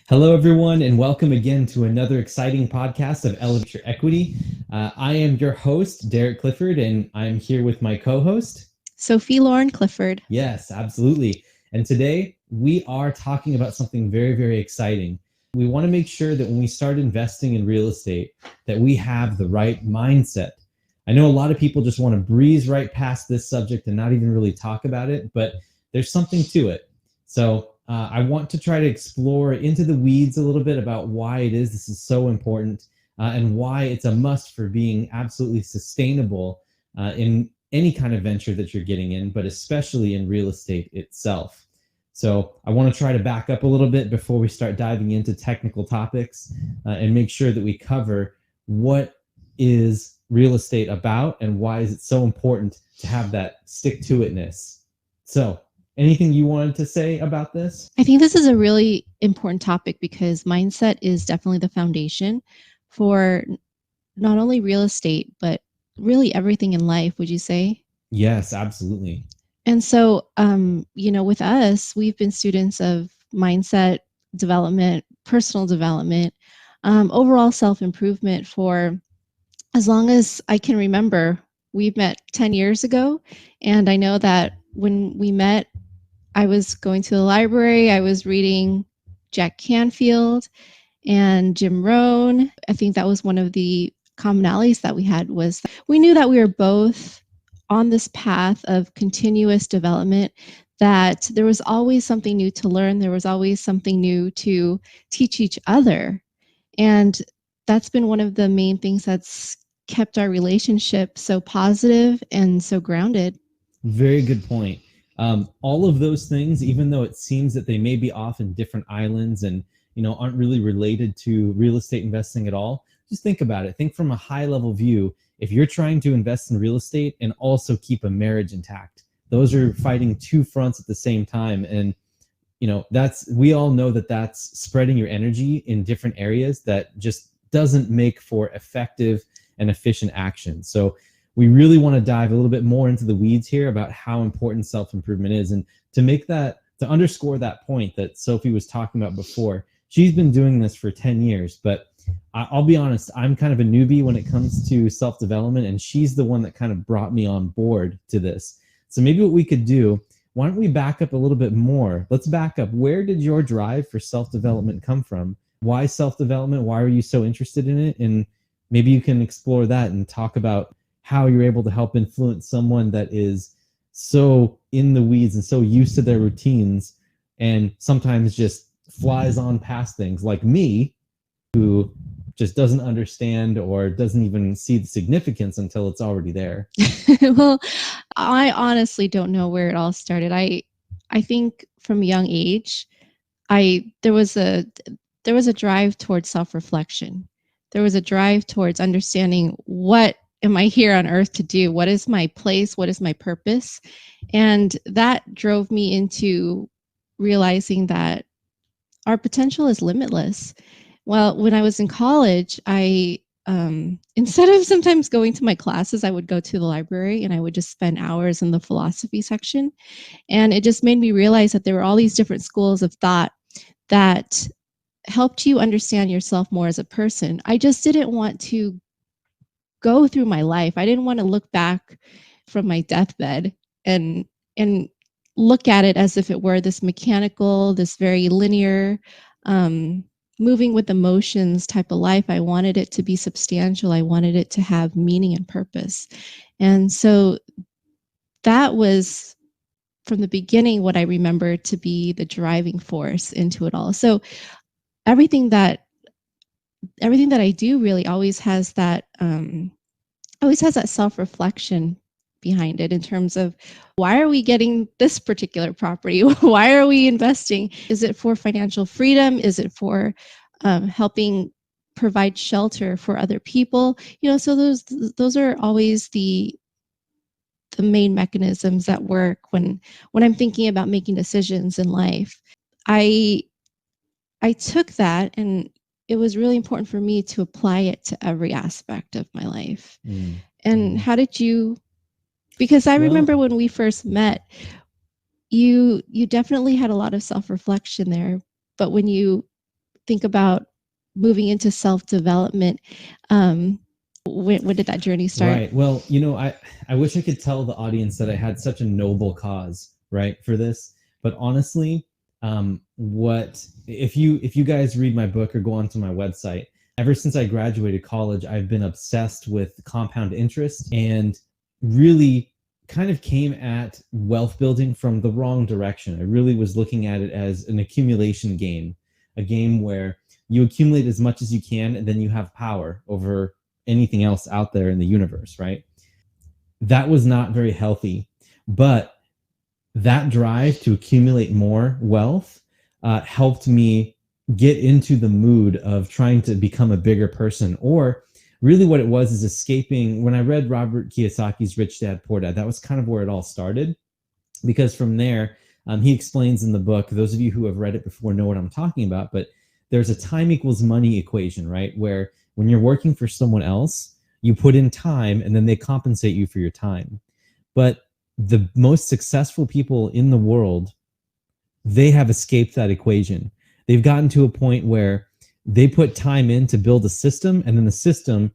Hello, everyone, and welcome again to another exciting podcast of Elevate Your Equity. I am your host, Derek Clifford, and I'm here with my co-host, Sophie Lauren Clifford. Yes, absolutely. And today we are talking about something very, very exciting. We want to make sure that when we start investing in real estate, that we have the right mindset. I know a lot of people just want to breeze right past this subject and not even really talk about it, but there's something to it. So I want to try to explore into the weeds a little bit about why it is this is so important and why it's a must for being absolutely sustainable in any kind of venture that you're getting in, but especially in real estate itself. So I want to try to back up a little bit before we start diving into technical topics and make sure that we cover what is real estate about and why is it so important to have that stick-to-itness. So anything you wanted to say about this? I think this is a really important topic because mindset is definitely the foundation for not only real estate, but really everything in life, would you say? Yes, absolutely. And so, with us, we've been students of mindset development, personal development, overall self-improvement for as long as I can remember. We've met 10 years ago, and I know that when we met, I was going to the library, I was reading Jack Canfield and Jim Rohn. I think that was one of the commonalities that we had was we knew that we were both on this path of continuous development, that there was always something new to learn. There was always something new to teach each other. And that's been one of the main things that's kept our relationship so positive and so grounded. Very good point. All of those things, even though it seems that they may be off in different islands and aren't really related to real estate investing at all, just think about it. Think from a high level view. If you're trying to invest in real estate and also keep a marriage intact, those are fighting two fronts at the same time. And we all know that that's spreading your energy in different areas that just doesn't make for effective and efficient action. So we really want to dive a little bit more into the weeds here about how important self-improvement is. And to underscore that point that Sophie was talking about before, she's been doing this for 10 years, but I'll be honest, I'm kind of a newbie when it comes to self-development, and she's the one that kind of brought me on board to this. So maybe what we could do, why don't we back up a little bit more? Let's back up. Where did your drive for self-development come from? Why self-development? Why are you so interested in it? And maybe you can explore that and talk about how you're able to help influence someone that is so in the weeds and so used to their routines and sometimes just flies on past things, like me, who just doesn't understand or doesn't even see the significance until it's already there. Well, I honestly don't know where it all started. I think from a young age, there was a drive towards self-reflection. There was a drive towards understanding, what am I here on earth to do? What is my place? What is my purpose? And that drove me into realizing that our potential is limitless. Well, when I was in college, I instead of sometimes going to my classes, I would go to the library and I would just spend hours in the philosophy section. And it just made me realize that there were all these different schools of thought that helped you understand yourself more as a person. I just didn't want to go through my life. I didn't want to look back from my deathbed and look at it as if it were this mechanical, this very linear, moving with emotions type of life. I wanted it to be substantial. I wanted it to have meaning and purpose. And so that was from the beginning what I remember to be the driving force into it all. So everything that I do really always has that self-reflection behind it, in terms of, why are we getting this particular property? Why are we investing? Is it for financial freedom? Is it for helping provide shelter for other people? So those are always the main mechanisms that work when I'm thinking about making decisions in life. I took that, and it was really important for me to apply it to every aspect of my life. And how did you? Because I remember when we first met, you definitely had a lot of self-reflection there. But when you think about moving into self-development, when did that journey start? Right. Well, I wish I could tell the audience that I had such a noble cause, right, for this. But honestly, what if you guys read my book or go onto my website, ever since I graduated college, I've been obsessed with compound interest and really kind of came at wealth building from the wrong direction. I really was looking at it as an accumulation game, a game where you accumulate as much as you can and then you have power over anything else out there in the universe, right? That was not very healthy. But that drive to accumulate more wealth helped me get into the mood of trying to become a bigger person. Or really what it was is escaping. When I read Robert Kiyosaki's Rich Dad, Poor Dad, that was kind of where it all started. Because from there, he explains in the book, those of you who have read it before know what I'm talking about, but there's a time equals money equation, right? Where when you're working for someone else, you put in time and then they compensate you for your time. But the most successful people in the world, they have escaped that equation. They've gotten to a point where they put time in to build a system and then the system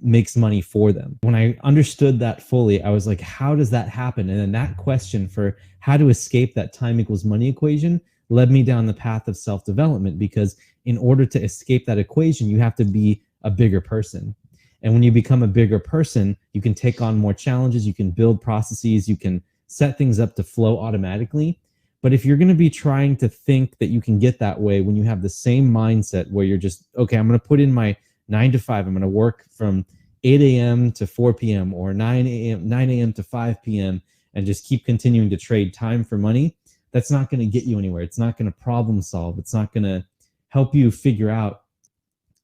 makes money for them. When I understood that fully, I was like, how does that happen? And then that question for how to escape that time equals money equation led me down the path of self-development, because in order to escape that equation, you have to be a bigger person. And when you become a bigger person, you can take on more challenges, you can build processes, you can set things up to flow automatically. But if you're going to be trying to think that you can get that way when you have the same mindset where you're just, okay, I'm going to put in my 9 to 5, I'm going to work from 8 a.m. to 4 p.m. or 9 a.m. to 5 p.m. and just keep continuing to trade time for money, that's not going to get you anywhere. It's not going to problem solve. It's not going to help you figure out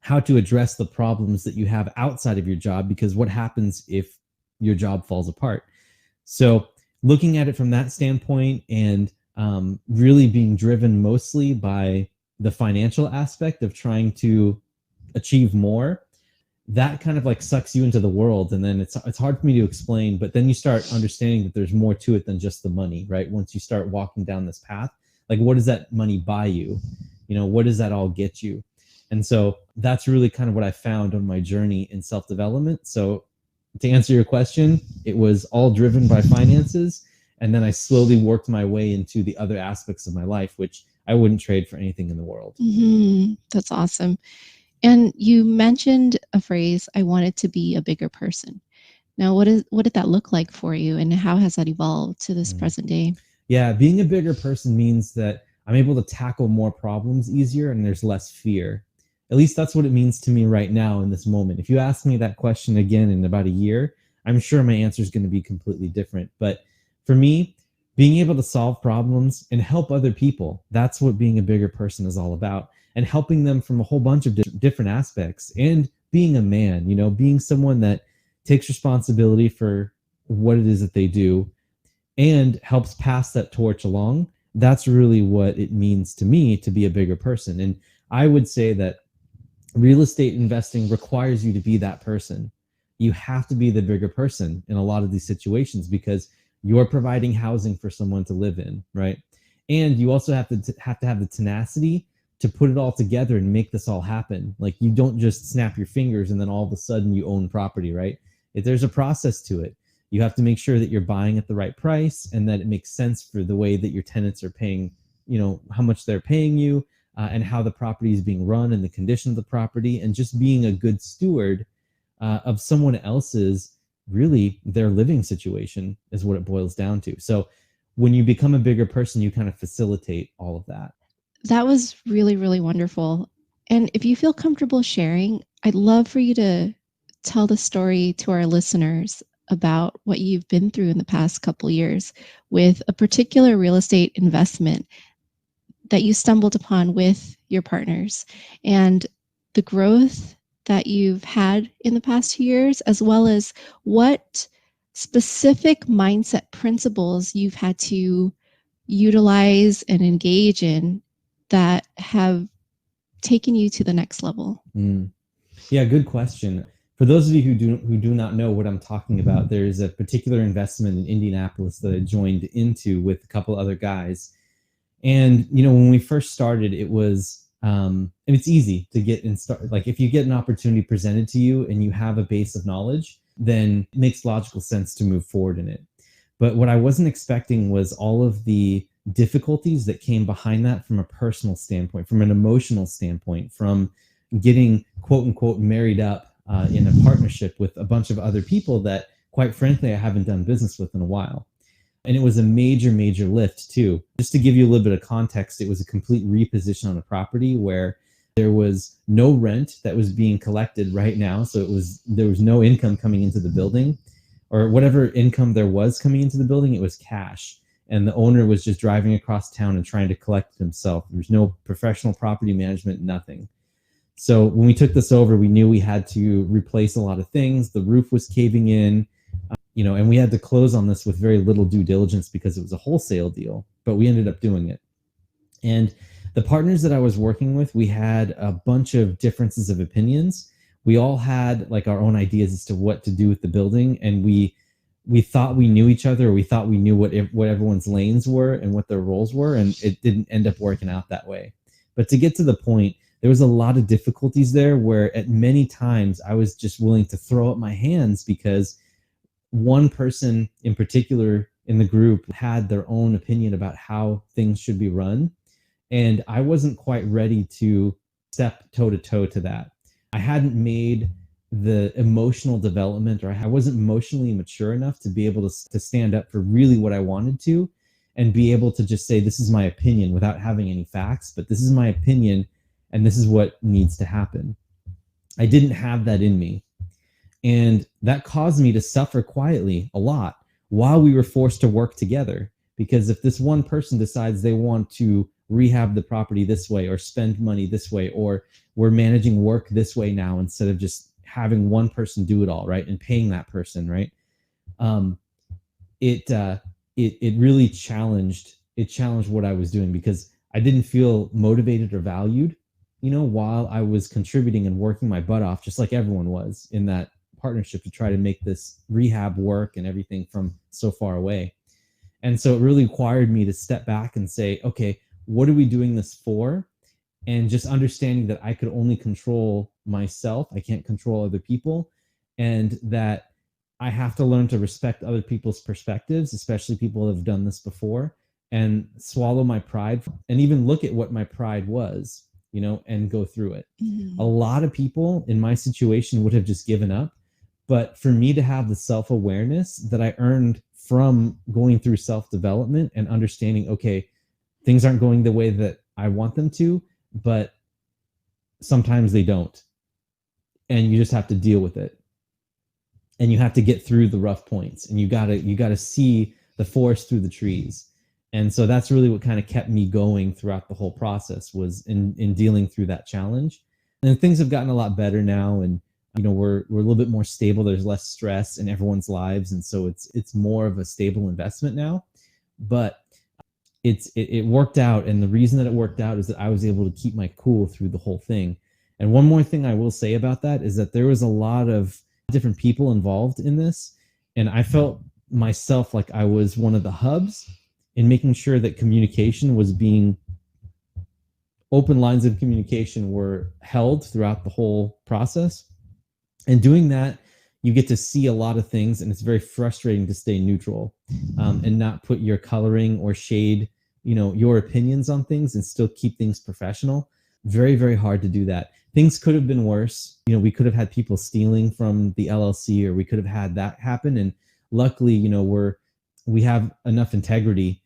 how to address the problems that you have outside of your job, because what happens if your job falls apart? So looking at it from that standpoint and really being driven mostly by the financial aspect of trying to achieve more, that kind of like sucks you into the world. And then it's hard for me to explain, but then you start understanding that there's more to it than just the money, right? Once you start walking down this path, like what does that money buy you? What does that all get you? And so that's really kind of what I found on my journey in self-development. So to answer your question, it was all driven by finances. And then I slowly worked my way into the other aspects of my life, which I wouldn't trade for anything in the world. Mm-hmm. That's awesome. And you mentioned a phrase, I wanted to be a bigger person. Now, what did that look like for you, and how has that evolved to this present day? Yeah, being a bigger person means that I'm able to tackle more problems easier and there's less fear. At least that's what it means to me right now in this moment. If you ask me that question again in about a year, I'm sure my answer is going to be completely different. But for me, being able to solve problems and help other people, that's what being a bigger person is all about. And helping them from a whole bunch of different aspects. And being a man, being someone that takes responsibility for what it is that they do and helps pass that torch along. That's really what it means to me to be a bigger person. And I would say that real estate investing requires you to be that person. You have to be the bigger person in a lot of these situations because you're providing housing for someone to live in, right? And you also have to have the tenacity to put it all together and make this all happen. Like you don't just snap your fingers and then all of a sudden you own property, right? There's a process to it. You have to make sure that you're buying at the right price and that it makes sense for the way that your tenants are paying, how much they're paying you, and how the property is being run and the condition of the property, and just being a good steward of someone else's, really their living situation is what it boils down to. So when you become a bigger person, you kind of facilitate all of that. That was really, really wonderful. And if you feel comfortable sharing, I'd love for you to tell the story to our listeners about what you've been through in the past couple years with a particular real estate investment that you stumbled upon with your partners, and the growth that you've had in the past 2 years, as well as what specific mindset principles you've had to utilize and engage in that have taken you to the next level. Yeah, good question. For those of you who do not know what I'm talking about, there's a particular investment in Indianapolis that I joined into with a couple other guys. And, when we first started, it was And it's easy to get in start. Like if you get an opportunity presented to you and you have a base of knowledge, then it makes logical sense to move forward in it. But what I wasn't expecting was all of the difficulties that came behind that from a personal standpoint, from an emotional standpoint, from getting quote unquote married up in a partnership with a bunch of other people that, quite frankly, I haven't done business with in a while. And it was a major, major lift too. Just to give you a little bit of context, it was a complete reposition on a property where there was no rent that was being collected right now. So there was no income coming into the building, or whatever income there was coming into the building, it was cash. And the owner was just driving across town and trying to collect it himself. There was no professional property management, nothing. So when we took this over, we knew we had to replace a lot of things. The roof was caving in, and we had to close on this with very little due diligence because it was a wholesale deal, but we ended up doing it. And the partners that I was working with, we had a bunch of differences of opinions. We all had like our own ideas as to what to do with the building, and we thought we knew each other, or we thought we knew what everyone's lanes were and what their roles were, and it didn't end up working out that way. But to get to the point, there was a lot of difficulties there where at many times I was just willing to throw up my hands because one person in particular in the group had their own opinion about how things should be run. And I wasn't quite ready to step toe to toe to that. I hadn't made the emotional development, or I wasn't emotionally mature enough to be able to stand up for really what I wanted to and be able to just say, this is my opinion without having any facts, but this is my opinion and this is what needs to happen. I didn't have that in me. And that caused me to suffer quietly a lot while we were forced to work together. Because if this one person decides they want to rehab the property this way, or spend money this way, or we're managing work this way now instead of just having one person do it all, right, and paying that person, right? It really challenged what I was doing, because I didn't feel motivated or valued, while I was contributing and working my butt off, just like everyone was in that partnership to try to make this rehab work and everything from so far away. And so it really required me to step back and say, okay, what are we doing this for? And just understanding that I could only control myself. I can't control other people. And that I have to learn to respect other people's perspectives, especially people who have done this before, and swallow my pride and even look at what my pride was, and go through it. Mm-hmm. A lot of people in my situation would have just given up. But for me to have the self-awareness that I earned from going through self-development and understanding, okay, things aren't going the way that I want them to, but sometimes they don't. And you just have to deal with it. And you have to get through the rough points, and you gotta see the forest through the trees. And so that's really what kind of kept me going throughout the whole process, was in dealing through that challenge. And things have gotten a lot better now, and we're a little bit more stable. There's less stress in everyone's lives, and so it's more of a stable investment now. But it worked out, and the reason that it worked out is that I was able to keep my cool through the whole thing. And one more thing I will say about that is that there was a lot of different people involved in this, and I felt myself like I was one of the hubs in making sure that open lines of communication were held throughout the whole process. And doing that, you get to see a lot of things, and it's very frustrating to stay neutral and not put your coloring or shade, your opinions on things, and still keep things professional. Very, very hard to do that. Things could have been worse. We could have had people stealing from the LLC, or we could have had that happen. And luckily, we have enough integrity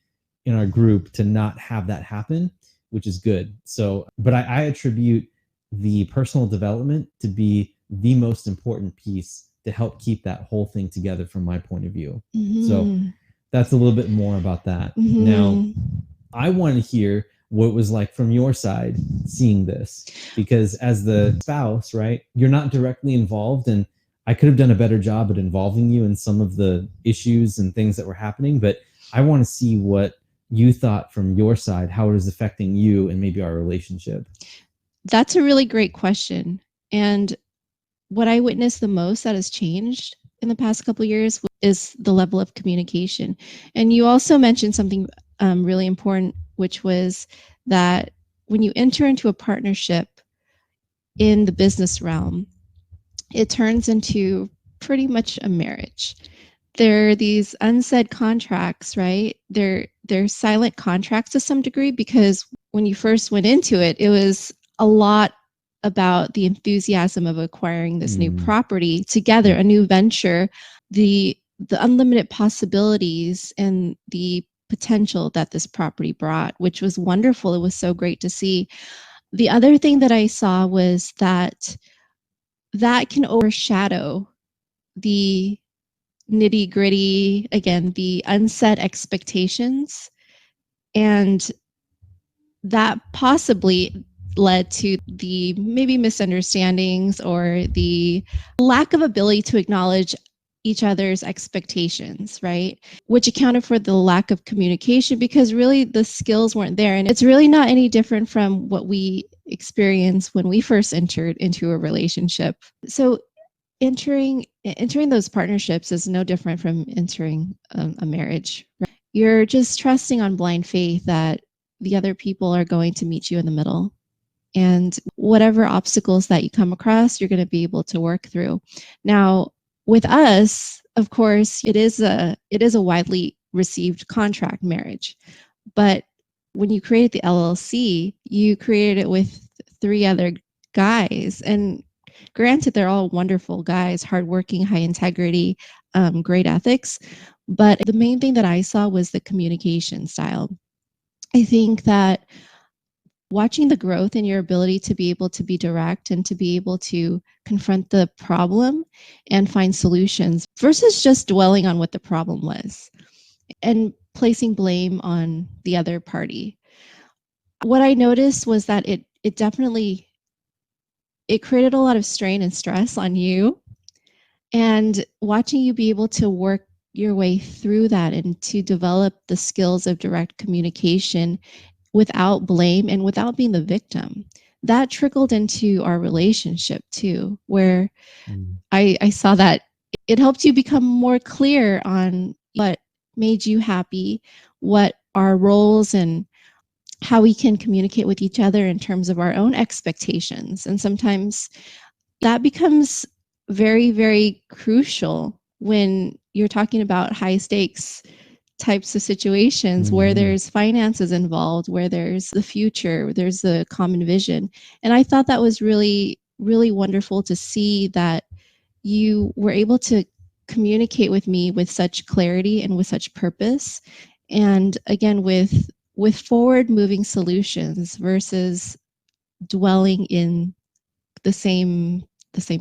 in our group to not have that happen, which is good. So, but I attribute the personal development to be the most important piece to help keep that whole thing together from my point of view. Mm-hmm. So that's a little bit more about that. Mm-hmm. Now, I want to hear what it was like from your side seeing this, because as the spouse, right, you're not directly involved, and I could have done a better job at involving you in some of the issues and things that were happening, but I want to see what you thought from your side, how it is affecting you and maybe our relationship. That's a really great question. And what I witnessed the most that has changed in the past couple of years is the level of communication. And you also mentioned something really important, which was that when you enter into a partnership in the business realm, it turns into pretty much a marriage. There are these unsaid contracts, right? They're silent contracts to some degree, because when you first went into it, it was a lot about the enthusiasm of acquiring this new property together, a new venture, the unlimited possibilities and the potential that this property brought, which was wonderful. It was so great to see. The other thing that I saw was that can overshadow the nitty gritty, again, the unset expectations. And that possibly led to the maybe misunderstandings or the lack of ability to acknowledge each other's expectations, right? Which accounted for the lack of communication, because really the skills weren't there. And it's really not any different from what we experienced when we first entered into a relationship. So entering those partnerships is no different from entering a marriage. Right? You're just trusting on blind faith that the other people are going to meet you in the middle, and whatever obstacles that you come across, you're going to be able to work through. Now, with us, of course, it is a widely received contract marriage, but when you create the LLC, you created it with 3 other guys, and granted, they're all wonderful guys, hardworking, high integrity, great ethics. But the main thing that I saw was the communication style. I think that watching the growth in your ability to be able to be direct and to be able to confront the problem and find solutions versus just dwelling on what the problem was and placing blame on the other party. What I noticed was that it definitely created a lot of strain and stress on you, and watching you be able to work your way through that and to develop the skills of direct communication without blame and without being the victim. That trickled into our relationship too, where I saw that it helped you become more clear on what made you happy, what our roles and how we can communicate with each other in terms of our own expectations. And sometimes that becomes very, very crucial when you're talking about high stakes types of situations where there's finances involved, where there's the future, there's the common vision. And I thought that was really, really wonderful to see that you were able to communicate with me with such clarity and with such purpose. And again, with forward moving solutions versus dwelling in the same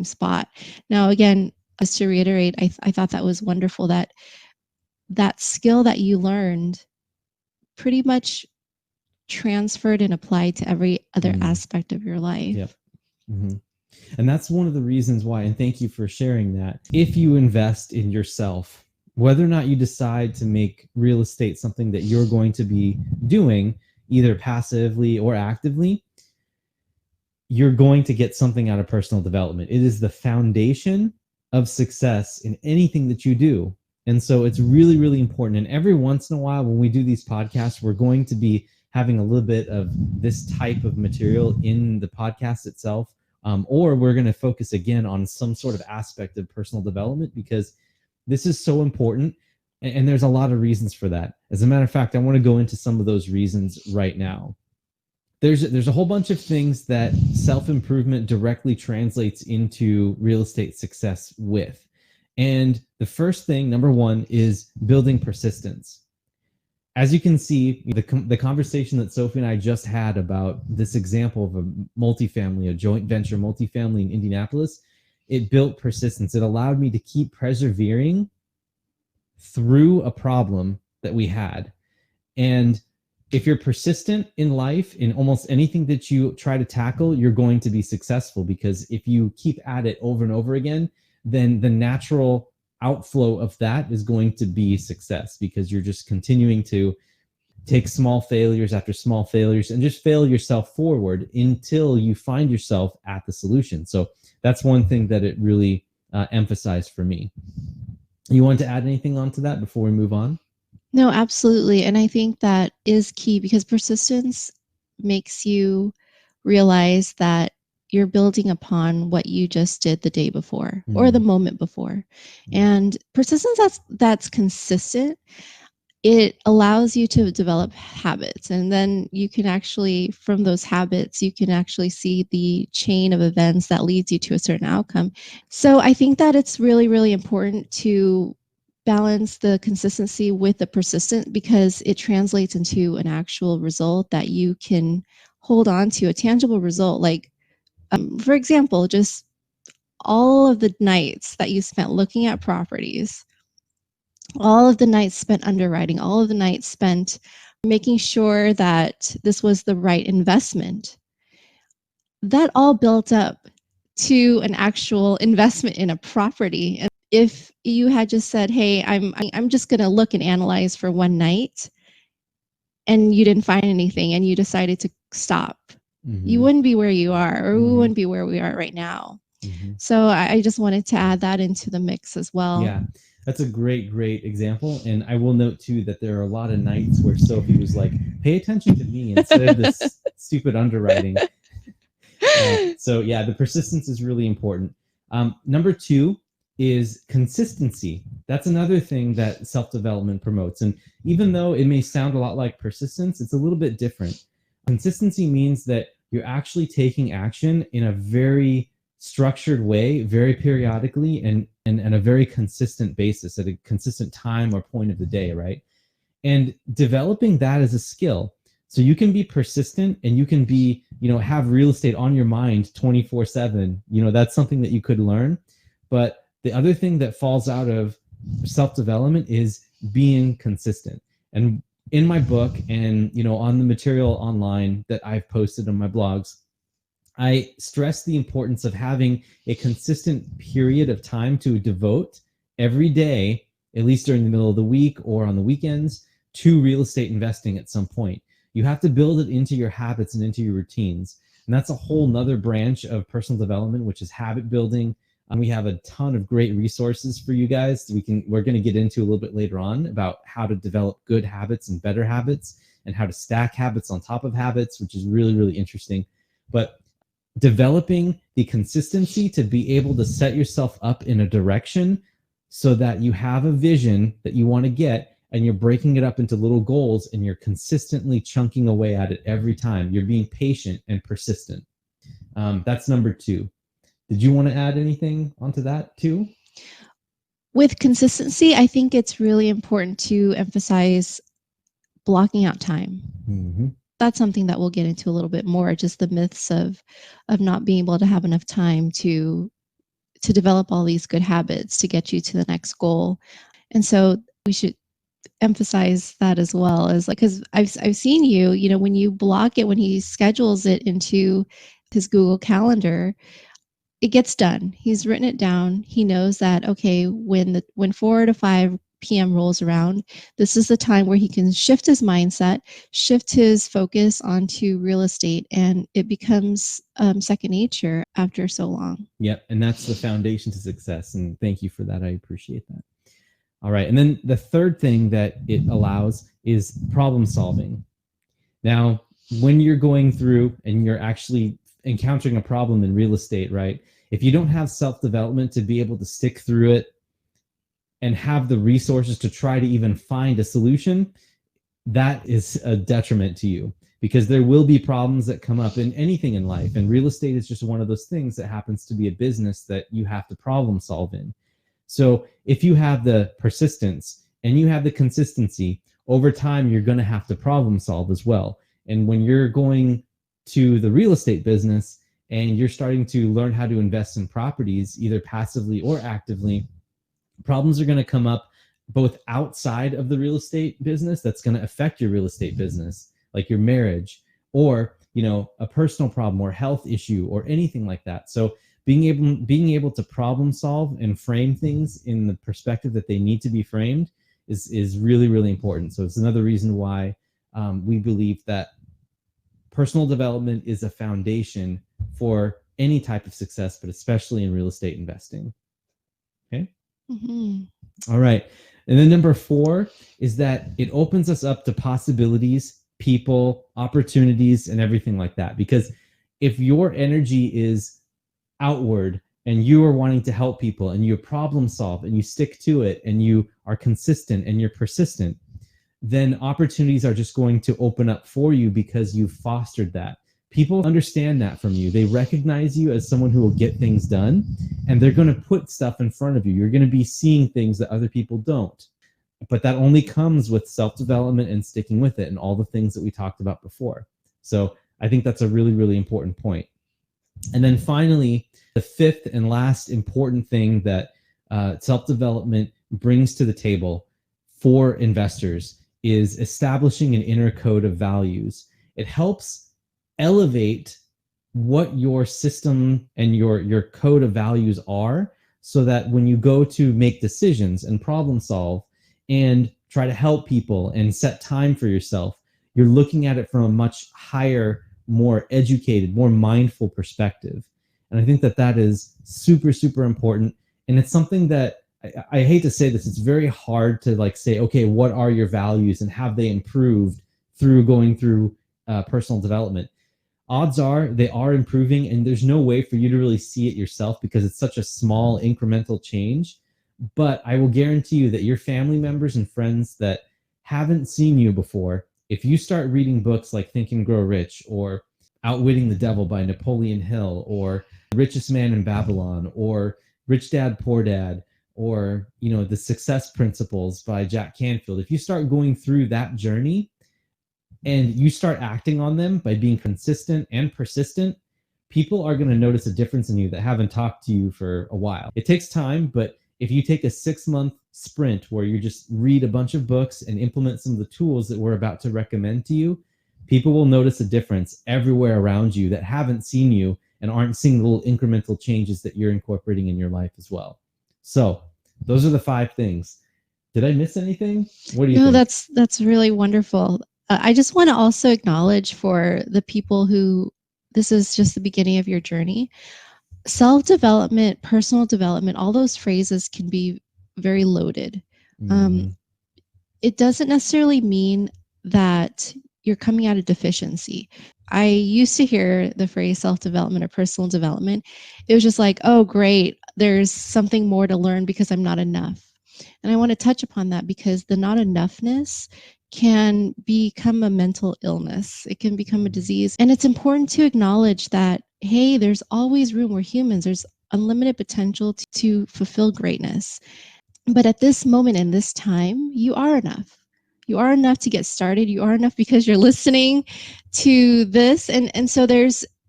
spot. Now, again, just to reiterate, I thought that was wonderful that skill that you learned pretty much transferred and applied to every other aspect of your life. Yep. And that's one of the reasons why, and thank you for sharing that. If you invest in yourself, whether or not you decide to make real estate something that you're going to be doing, either passively or actively, you're going to get something out of personal development. It is the foundation of success in anything that you do. And so it's really, really important. And every once in a while, when we do these podcasts, we're going to be having a little bit of this type of material in the podcast itself. Or we're going to focus again on some sort of aspect of personal development, because this is so important. And there's a lot of reasons for that. As a matter of fact, I want to go into some of those reasons right now. There's a whole bunch of things that self-improvement directly translates into real estate success with. And the first thing, number one, is building persistence. As you can see, the conversation that Sophie and I just had about this example of a multifamily, a joint venture multifamily in Indianapolis, it built persistence. It allowed me to keep persevering through a problem that we had. And if you're persistent in life, in almost anything that you try to tackle, you're going to be successful, because if you keep at it over and over again, then the natural outflow of that is going to be success, because you're just continuing to take small failures after small failures and just fail yourself forward until you find yourself at the solution. So that's one thing that it really emphasized for me. You want to add anything onto that before we move on? No, absolutely. And I think that is key, because persistence makes you realize that you're building upon what you just did the day before or the moment before. And persistence that's consistent, it allows you to develop habits. And then you can actually, from those habits, you can actually see the chain of events that leads you to a certain outcome. So I think that it's really, really important to balance the consistency with the persistent, because it translates into an actual result that you can hold on to, a tangible result. Like, for example, just all of the nights that you spent looking at properties, all of the nights spent underwriting, all of the nights spent making sure that this was the right investment, that all built up to an actual investment in a property. And if you had just said, hey, I'm just going to look and analyze for one night, and you didn't find anything and you decided to stop, you wouldn't be where you are, or we wouldn't be where we are right now. So I just wanted to add that into the mix as well. Yeah, that's a great example. And I will note too that there are a lot of nights where Sophie was like, pay attention to me instead of this stupid underwriting. So yeah, the persistence is really important. Number 2 is consistency. That's another thing that self-development promotes. And even though it may sound a lot like persistence, it's a little bit different. Consistency means that you're actually taking action in a very structured way, very periodically, and a very consistent basis at a consistent time or point of the day, right? And developing that as a skill. So you can be persistent and you can be, have real estate on your mind 24/7. That's something that you could learn. But the other thing that falls out of self-development is being consistent. And in my book and, on the material online that I've posted on my blogs, I stress the importance of having a consistent period of time to devote every day, at least during the middle of the week or on the weekends, to real estate investing at some point. You have to build it into your habits and into your routines. And that's a whole nother branch of personal development, which is habit building. We have a ton of great resources for you guys. We're going to get into a little bit later on about how to develop good habits and better habits, and how to stack habits on top of habits, which is really, really interesting. But developing the consistency to be able to set yourself up in a direction so that you have a vision that you want to get, and you're breaking it up into little goals, and you're consistently chunking away at it every time. You're being patient and persistent. That's number 2. Did you want to add anything onto that too? With consistency, I think it's really important to emphasize blocking out time. That's something that we'll get into a little bit more, just the myths of not being able to have enough time to develop all these good habits to get you to the next goal. And so we should emphasize that as well, as like, because I've seen you, when you block it, when he schedules it into his Google Calendar, it gets done. He's written it down. He knows that, okay, when 4 to 5 p.m. rolls around, this is the time where he can shift his mindset, shift his focus onto real estate, and it becomes second nature after so long. Yep, and that's the foundation to success. And thank you for that. I appreciate that. All right, and then the third thing that it allows is problem solving. Now, when you're going through and you're actually encountering a problem in real estate, right? If you don't have self-development to be able to stick through it and have the resources to try to even find a solution, that is a detriment to you, because there will be problems that come up in anything in life. And real estate is just one of those things that happens to be a business that you have to problem solve in. So if you have the persistence and you have the consistency, over time, you're going to have to problem solve as well. And when you're going to the real estate business and you're starting to learn how to invest in properties, either passively or actively, problems are going to come up both outside of the real estate business that's going to affect your real estate business, like your marriage, or a personal problem or health issue or anything like that. So being able to problem solve and frame things in the perspective that they need to be framed is really, really important. So it's another reason why we believe that personal development is a foundation for any type of success, but especially in real estate investing. Okay. All right. And then number 4 is that it opens us up to possibilities people, opportunities, and everything like that. Because if your energy is outward and you are wanting to help people and you problem solve and you stick to it and you are consistent and you're persistent, then opportunities are just going to open up for you because you've fostered that. People understand that from you. They recognize you as someone who will get things done, and they're going to put stuff in front of you. You're going to be seeing things that other people don't. But that only comes with self-development and sticking with it and all the things that we talked about before. So I think that's a really, really important point. And then finally, the fifth and last important thing that self-development brings to the table for investors is establishing an inner code of values. It helps elevate what your system and your code of values are, so that when you go to make decisions and problem solve and try to help people and set time for yourself, you're looking at it from a much higher, more educated, more mindful perspective. And I think that that is super, super important. And it's something that I hate to say this, it's very hard to like say, okay, what are your values and have they improved through going through personal development? Odds are they are improving, and there's no way for you to really see it yourself because it's such a small incremental change. But I will guarantee you that your family members and friends that haven't seen you before, if you start reading books like Think and Grow Rich or Outwitting the Devil by Napoleon Hill or Richest Man in Babylon or Rich Dad, Poor Dad, or The Success Principles by Jack Canfield, if you start going through that journey and you start acting on them by being consistent and persistent, people are going to notice a difference in you that haven't talked to you for a while. It takes time, but if you take a 6-month sprint where you just read a bunch of books and implement some of the tools that we're about to recommend to you, people will notice a difference everywhere around you that haven't seen you and aren't seeing the little incremental changes that you're incorporating in your life as well. So those are the 5 things. Did I miss anything? What do you think? No, that's really wonderful. I just want to also acknowledge for the people who this is just the beginning of your journey. Self-development, personal development, all those phrases can be very loaded. It doesn't necessarily mean that you're coming out of deficiency. I used to hear the phrase self-development or personal development. It was just like, oh, great, there's something more to learn because I'm not enough. And I want to touch upon that because the not enoughness can become a mental illness. It can become a disease. And it's important to acknowledge that, hey, there's always room. We're humans. There's unlimited potential to fulfill greatness. But at this moment in this time, you are enough. You are enough to get started. You are enough because you're listening to this. And so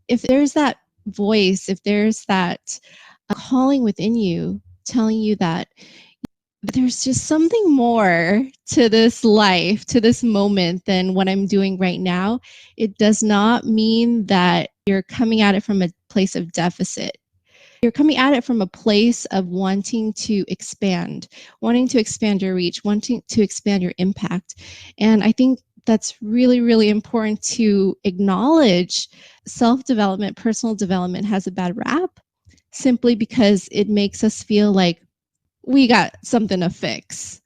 if there's that voice, if there's that calling within you telling you that there's just something more to this life, to this moment than what I'm doing right now, it does not mean that you're coming at it from a place of deficit. You're coming at it from a place of wanting to expand your reach, wanting to expand your impact. And I think that's really, really important to acknowledge. Self-development, personal development has a bad rap simply because it makes us feel like we got something to fix.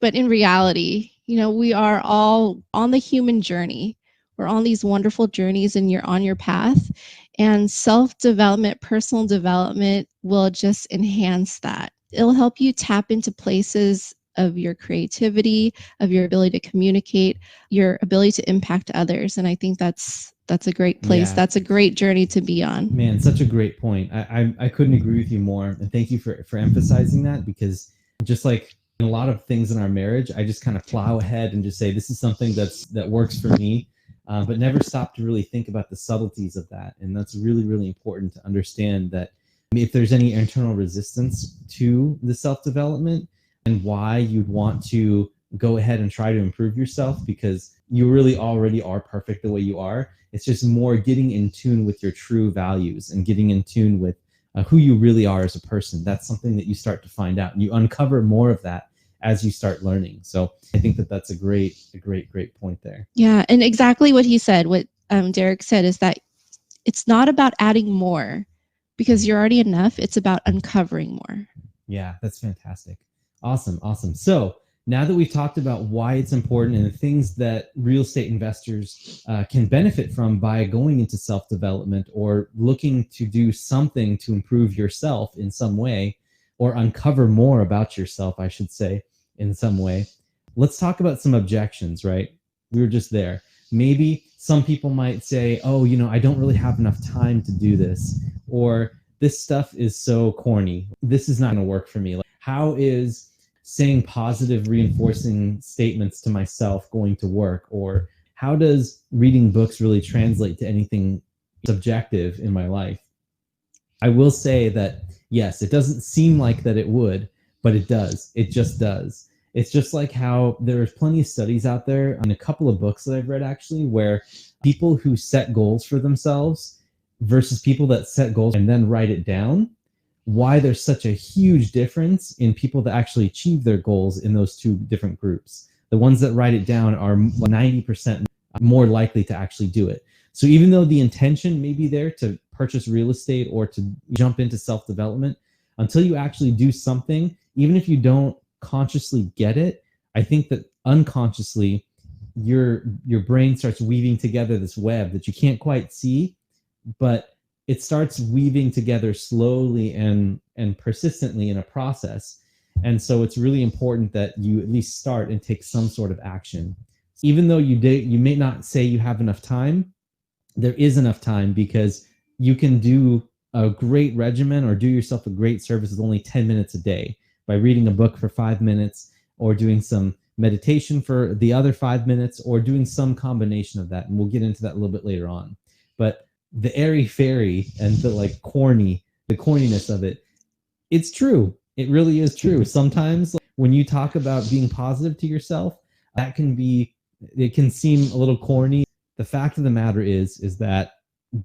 But in reality, we are all on the human journey. We're on these wonderful journeys and you're on your path. And self-development, personal development will just enhance that. It'll help you tap into places of your creativity, of your ability to communicate, your ability to impact others. And I think that's a great place. Yeah. That's a great journey to be on. Man, such a great point. I couldn't agree with you more. And thank you for emphasizing that, because just like in a lot of things in our marriage, I just kind of plow ahead and just say, this is something that works for me, but never stop to really think about the subtleties of that. And that's really, really important to understand that if there's any internal resistance to the self-development and why you'd want to go ahead and try to improve yourself, because you really already are perfect the way you are. It's just more getting in tune with your true values and getting in tune with who you really are as a person. That's something that you start to find out, and you uncover more of that as you start learning. So I think that's a great point there. Yeah, and exactly what he said, what Derek said, is that it's not about adding more because you're already enough. It's about uncovering more. Yeah, that's fantastic. Awesome. So now that we've talked about why it's important and the things that real estate investors can benefit from by going into self-development or looking to do something to improve yourself in some way, or uncover more about yourself, I should say, in some way, let's talk about some objections, right? We were just there. Maybe some people might say, oh, I don't really have enough time to do this, or this stuff is so corny. This is not going to work for me. Like, how is saying positive reinforcing statements to myself going to work? Or how does reading books really translate to anything subjective in my life? I will say that, yes, it doesn't seem like that it would, but it does. It just does. It's just like how there's plenty of studies out there, and a couple of books that I've read actually, where people who set goals for themselves versus people that set goals and then write it down, why there's such a huge difference in people that actually achieve their goals in those two different groups. The ones that write it down are 90% more likely to actually do it. So even though the intention may be there to purchase real estate or to jump into self-development, until you actually do something, even if you don't consciously get it, I think that unconsciously your brain starts weaving together this web that you can't quite see, but it starts weaving together slowly and persistently in a process. And so it's really important that you at least start and take some sort of action. Even though you may not say you have enough time, there is enough time, because you can do a great regimen or do yourself a great service with only 10 minutes a day by reading a book for 5 minutes, or doing some meditation for the other 5 minutes, or doing some combination of that. And we'll get into that a little bit later on. But the airy fairy and the corniness of it, it's true. It really is true. Sometimes when you talk about being positive to yourself, it can seem a little corny. The fact of the matter is that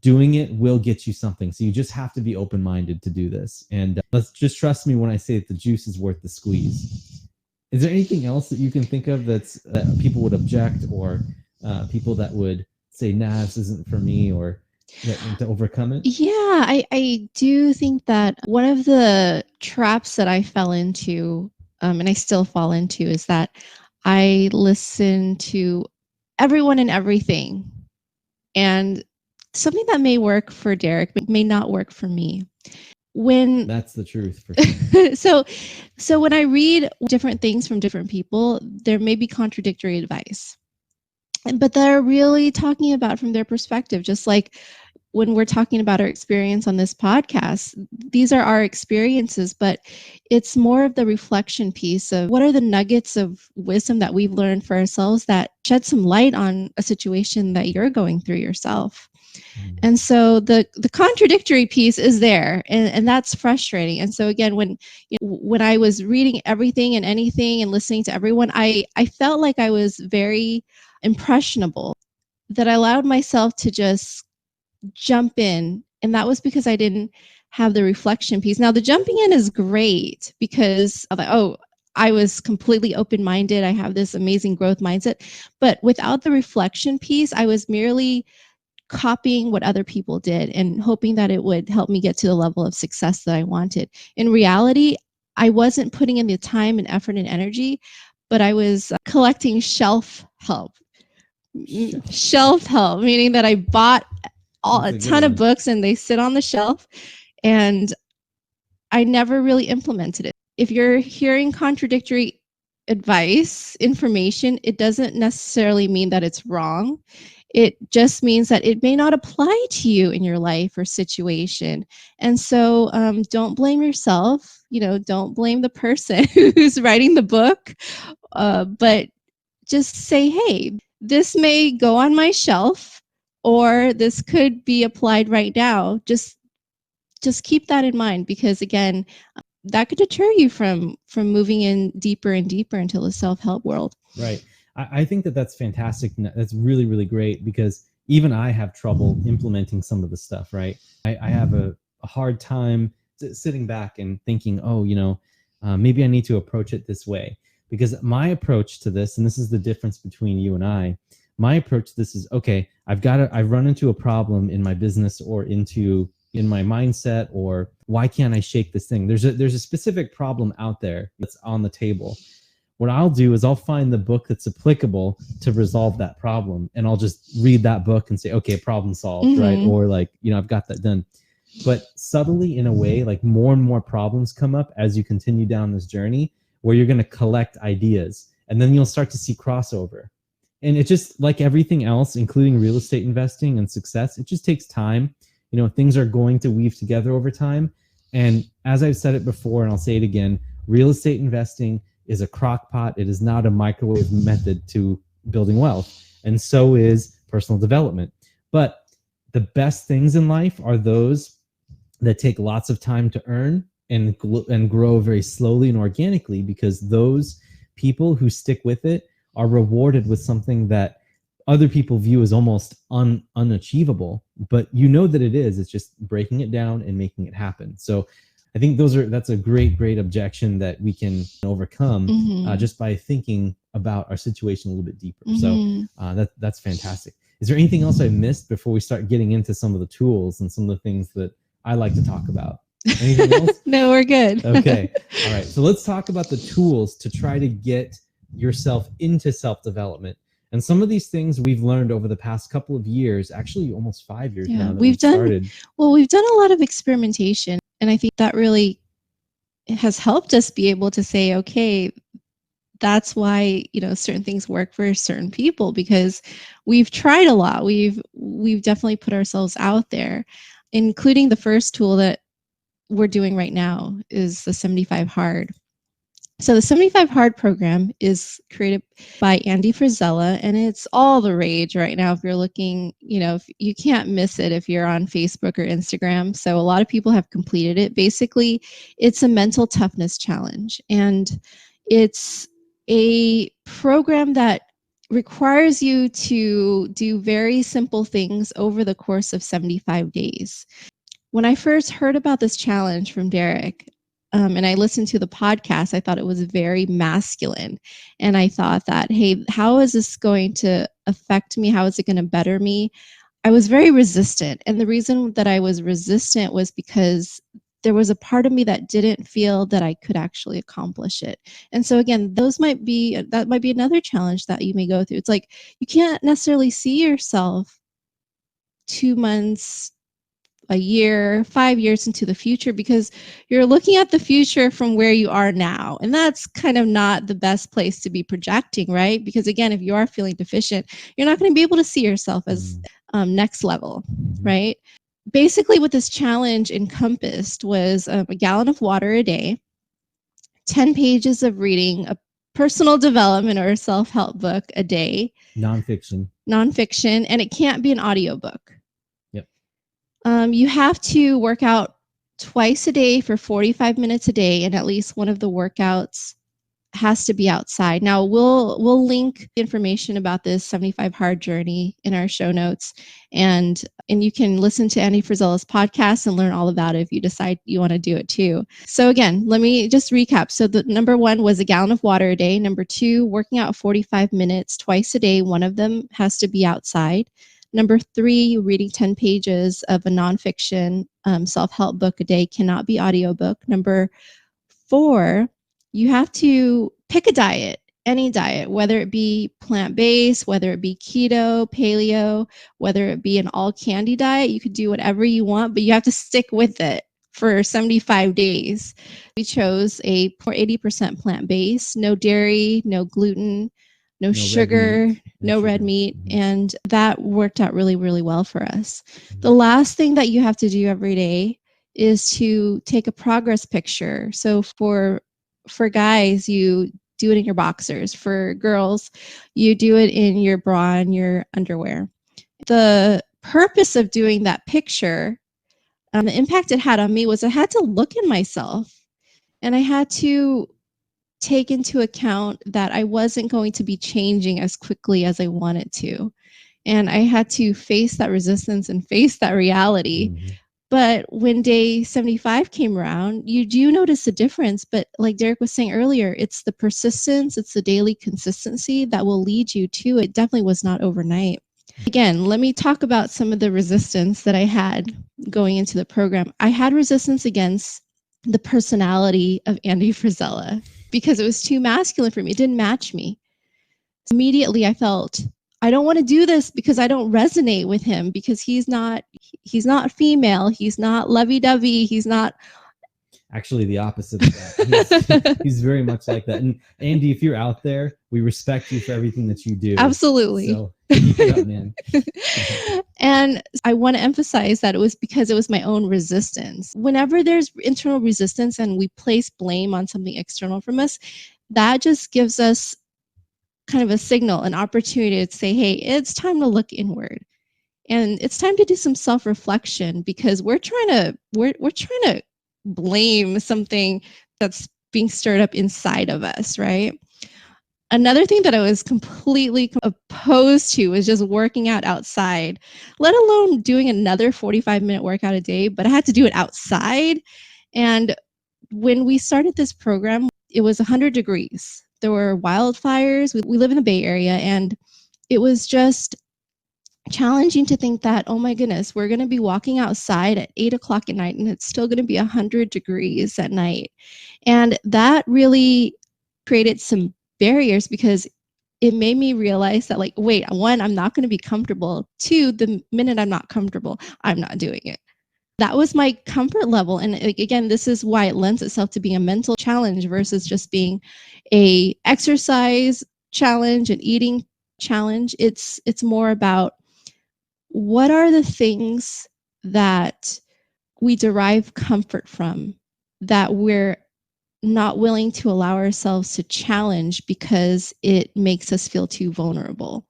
doing it will get you something. So you just have to be open-minded to do this. And let's just trust me when I say that the juice is worth the squeeze. Is there anything else that you can think of that people would object, or people that would say, nah, this isn't for me, or to overcome it? Yeah, I do think that one of the traps that I fell into, and I still fall into, is that I listen to everyone and everything. And something that may work for Derek may not work for me. That's the truth. For sure. So when I read different things from different people, there may be contradictory advice, but they're really talking about from their perspective. Just like when we're talking about our experience on this podcast, these are our experiences, but it's more of the reflection piece of what are the nuggets of wisdom that we've learned for ourselves that shed some light on a situation that you're going through yourself. And so the contradictory piece is there, and that's frustrating. And so again, when I was reading everything and anything and listening to everyone, I felt like I was very impressionable, that I allowed myself to just jump in. And that was because I didn't have the reflection piece. Now the jumping in is great because I was completely open-minded. I have this amazing growth mindset, but without the reflection piece, I was merely copying what other people did and hoping that it would help me get to the level of success that I wanted. In reality, I wasn't putting in the time and effort and energy, but I was collecting shelf help. Shelf help, meaning that I bought a ton of books and they sit on the shelf, and I never really implemented it. If you're hearing contradictory advice, information, it doesn't necessarily mean that it's wrong. It just means that it may not apply to you in your life or situation. And so don't blame yourself. Don't blame the person who's writing the book, but just say, hey, this may go on my shelf, or this could be applied right now. Just keep that in mind, because again, that could deter you from moving in deeper and deeper into the self-help world. Right. I think that that's fantastic. That's really, really great, because even I have trouble implementing some of the stuff, right? I have a hard time sitting back and thinking, maybe I need to approach it this way. Because my approach to this, and this is the difference between you and I, my approach to this is, okay, I've run into a problem in my business or in my mindset, or why can't I shake this thing? There's a specific problem out there that's on the table. what I'll do is I'll find the book that's applicable to resolve that problem, and I'll just read that book and say, okay, problem solved, right? Or like, I've got that done. But subtly, in a way, like more and more problems come up as you continue down this journey, where you're going to collect ideas, and then you'll start to see crossover. And it just, like everything else, including real estate investing and success, it just takes time. Things are going to weave together over time. And as I've said it before, and I'll say it again, real estate investing is a crock pot. It is not a microwave method to building wealth. And so is personal development. But the best things in life are those that take lots of time to earn and grow very slowly and organically, because those people who stick with it are rewarded with something that other people view as almost unachievable, but that it is. It's just breaking it down and making it happen. So I think that's a great objection that we can overcome just by thinking about our situation a little bit deeper. So that's fantastic. Is there anything else I missed before we start getting into some of the tools and some of the things that I like to talk about? Anything else? No, we're good. Okay. All right. So let's talk about the tools to try to get yourself into self-development. And some of these things we've learned over the past couple of years, actually almost 5 years now that we've started. We've done a lot of experimentation. And I think that really has helped us be able to say, okay, that's why, certain things work for certain people, because we've tried a lot. We've definitely put ourselves out there, including the first tool that we're doing right now is the 75 Hard. So the 75 Hard program is created by Andy Frisella, and it's all the rage right now. If you're looking, if you can't miss it if you're on Facebook or Instagram. So a lot of people have completed it. Basically, it's a mental toughness challenge, and it's a program that requires you to do very simple things over the course of 75 days. When I first heard about this challenge from Derek, and I listened to the podcast, I thought it was very masculine. And I thought that, hey, how is this going to affect me? How is it going to better me? I was very resistant. And the reason that I was resistant was because there was a part of me that didn't feel that I could actually accomplish it. And so again, that might be another challenge that you may go through. It's like, you can't necessarily see yourself 2 months, a year, 5 years into the future, because you're looking at the future from where you are now. And that's kind of not the best place to be projecting, right? Because again, if you are feeling deficient, you're not going to be able to see yourself as next level, right? Basically, what this challenge encompassed was a gallon of water a day, 10 pages of reading a personal development or a self-help book a day. Nonfiction, and it can't be an audiobook. You have to work out twice a day for 45 minutes a day, and at least one of the workouts has to be outside. Now, we'll link information about this 75 Hard journey in our show notes, and you can listen to Andy Frisella's podcast and learn all about it if you decide you want to do it too. So again, let me just recap. So the number 1 was a gallon of water a day. Number 2, working out 45 minutes twice a day. One of them has to be outside. Number 3, reading 10 pages of a nonfiction self-help book a day, cannot be audiobook. Number 4, you have to pick a diet, any diet, whether it be plant-based, whether it be keto, paleo, whether it be an all-candy diet. You could do whatever you want, but you have to stick with it for 75 days. We chose a 80% plant-based, no dairy, no gluten, no sugar, no red meat. And that worked out really, really well for us. The last thing that you have to do every day is to take a progress picture. So for guys, you do it in your boxers. For girls, you do it in your bra and your underwear. The purpose of doing that picture, the impact it had on me was I had to look in myself, and I had to take into account that I wasn't going to be changing as quickly as I wanted to. And I had to face that resistance and face that reality. But when day 75 came around, you do notice a difference. But like Derek was saying earlier, it's the persistence, it's the daily consistency that will lead you to it. Definitely was not overnight. Again, let me talk about some of the resistance that I had going into the program. I had resistance against the personality of Andy Frisella, because it was too masculine for me. It didn't match me. So immediately I felt, I don't want to do this because I don't resonate with him, because he's not female, he's not lovey-dovey, he's not. Actually, the opposite of that. He's very much like that. And Andy, if you're out there, we respect you for everything that you do. Absolutely. So keep it up, man. And I want to emphasize that it was because it was my own resistance. Whenever there's internal resistance and we place blame on something external from us, that just gives us kind of a signal, an opportunity to say, hey, it's time to look inward. And it's time to do some self-reflection, because we're trying to blame something that's being stirred up inside of us, right? Another thing that I was completely opposed to was just working out outside, let alone doing another 45-minute workout a day, but I had to do it outside. And when we started this program, it was 100 degrees. There were wildfires. We live in the Bay Area, and it was just challenging to think that, oh my goodness, we're going to be walking outside at 8:00 at night and it's still going to be 100 degrees at night. And that really created some barriers, because it made me realize that, like, wait, one, I'm not going to be comfortable. Two, the minute I'm not comfortable, I'm not doing it. That was my comfort level. And again, this is why it lends itself to being a mental challenge versus just being a exercise challenge, an eating challenge. It's more about, what are the things that we derive comfort from that we're not willing to allow ourselves to challenge because it makes us feel too vulnerable?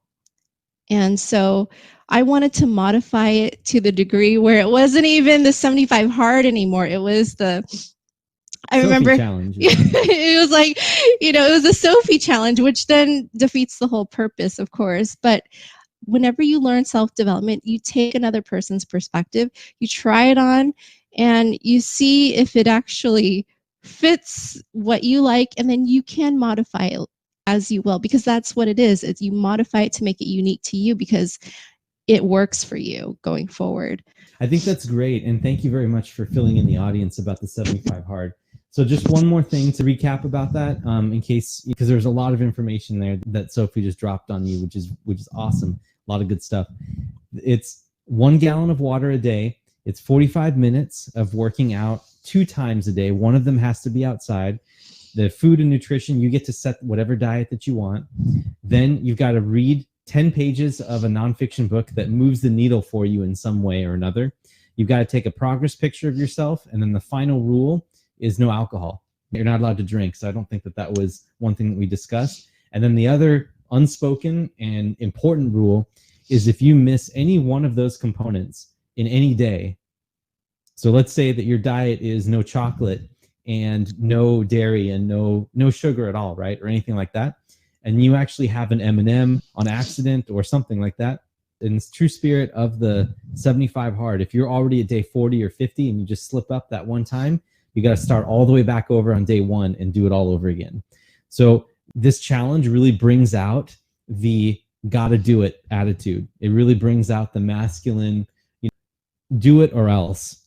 And so I wanted to modify it to the degree where it wasn't even the 75 hard anymore. It was the, I Sophie remember challenge. Yeah. It was like, it was a Sophie challenge, which then defeats the whole purpose, of course. But whenever you learn self-development, you take another person's perspective, you try it on, and you see if it actually fits what you like, and then you can modify it as you will, because that's what it is. It's, you modify it to make it unique to you because it works for you going forward. I think that's great. And thank you very much for filling in the audience about the 75 hard. So just one more thing to recap about that, in case, because there's a lot of information there that Sophie just dropped on you, which is awesome. A lot of good stuff. It's 1 gallon of water a day. It's 45 minutes of working out 2 times a day. One of them has to be outside. The food and nutrition, you get to set whatever diet that you want. Then you've got to read 10 pages of a nonfiction book that moves the needle for you in some way or another. You've got to take a progress picture of yourself. And then the final rule is no alcohol. You're not allowed to drink. So I don't think that was one thing that we discussed. And then the other unspoken and important rule is, if you miss any one of those components in any day, so let's say that your diet is no chocolate and no dairy and no sugar at all, right? Or anything like that. And you actually have an M&M on accident or something like that. In the true spirit of the 75 hard, if you're already at day 40 or 50 and you just slip up that one time, you got to start all the way back over on day 1 and do it all over again. So this challenge really brings out the gotta do it attitude. It really brings out the masculine, do it or else.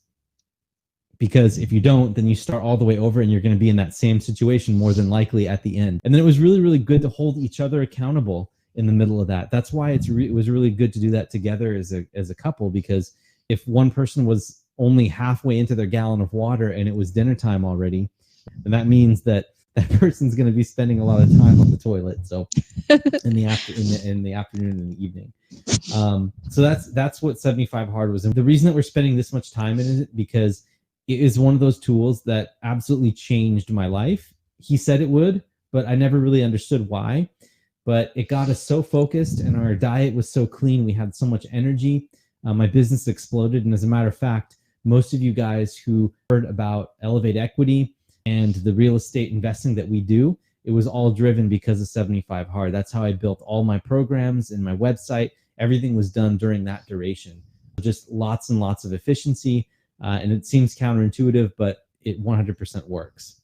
Because if you don't, then you start all the way over and you're going to be in that same situation more than likely at the end. And then it was really, really good to hold each other accountable in the middle of that. That's why it was really good to do that together as a couple, because if one person was only halfway into their gallon of water and it was dinner time already, then that means that person's going to be spending a lot of time on the toilet. So in the afternoon and the evening. So that's what 75 hard was. And the reason that we're spending this much time in it, because it is one of those tools that absolutely changed my life. He said it would, but I never really understood why. But it got us so focused and our diet was so clean. We had so much energy. My business exploded. And as a matter of fact, most of you guys who heard about Elevate Equity and the real estate investing that we do, it was all driven because of 75 hard. That's how I built all my programs and my website. Everything was done during that duration. Just lots and lots of efficiency. And it seems counterintuitive, but it 100% works.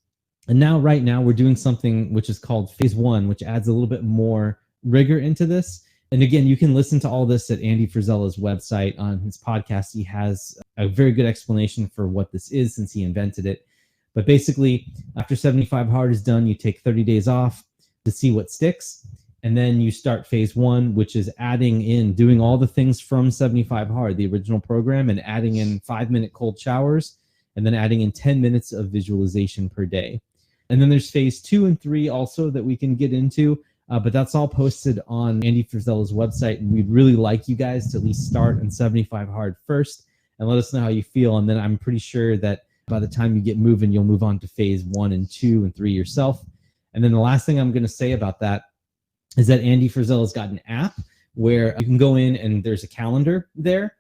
And now, right now, we're doing something which is called phase 1, which adds a little bit more rigor into this. And again, you can listen to all this at Andy Frisella's website. On his podcast, he has a very good explanation for what this is, since he invented it. But basically, after 75 hard is done, you take 30 days off to see what sticks. And then you start phase 1, which is doing all the things from 75 hard, the original program, and adding in 5-minute cold showers, and then adding in 10 minutes of visualization per day. And then there's phase 2 and 3 also that we can get into, but that's all posted on Andy Frisella's website. And we'd really like you guys to at least start on 75 hard first and let us know how you feel. And then I'm pretty sure that by the time you get moving, you'll move on to phase 1 and 2 and 3 yourself. And then the last thing I'm going to say about that is that Andy Frisella's got an app where you can go in and there's a calendar there,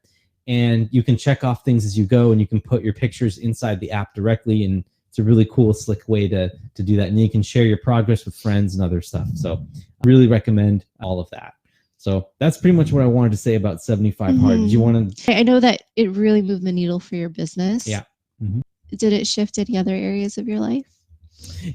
and you can check off things as you go, and you can put your pictures inside the app directly, and it's a really cool, slick way to do that. And you can share your progress with friends and other stuff. So I really recommend all of that. So that's pretty much what I wanted to say about 75 hard. Did you want to? I know that it really moved the needle for your business. Yeah. Did it shift any other areas of your life?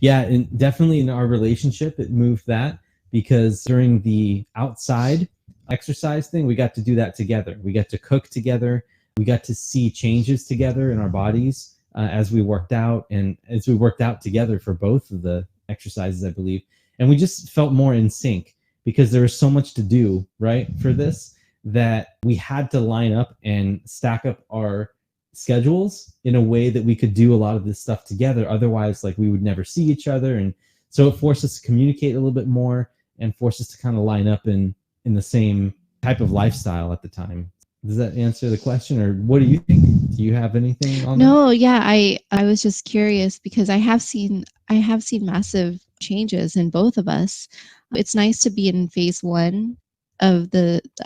Yeah, and definitely in our relationship, it moved that, because during the outside exercise thing, we got to do that together. We got to cook together. We got to see changes together in our bodies as we worked out, and as we worked out together for both of the exercises, I believe. And we just felt more in sync, because there was so much to do, right, for this, that we had to line up and stack up our schedules in a way that we could do a lot of this stuff together. Otherwise, like, we would never see each other. And so it forced us to communicate a little bit more and forced us to kind of line up in the same type of lifestyle at the time. Does that answer the question, or what do you think? Do you have anything on that? No, yeah, I was just curious, because I have seen massive changes in both of us. It's nice to be in phase 1 of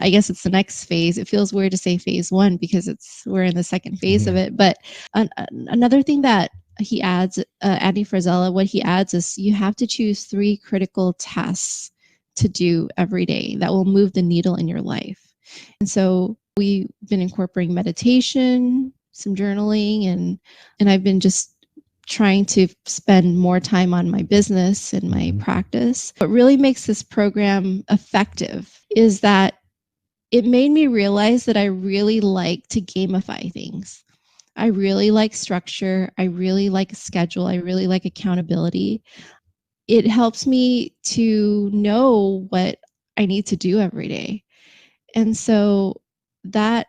I guess it's the next phase. It feels weird to say phase 1 because we're in the second phase of it. But another thing that he adds, Andy Frisella, what he adds is you have to choose 3 critical tasks to do every day that will move the needle in your life. And so we've been incorporating meditation, some journaling, and I've been just trying to spend more time on my business and my practice. What really makes this program effective is that it made me realize that I really like to gamify things. I really like structure. I really like a schedule. I really like accountability. It helps me to know what I need to do every day. And so that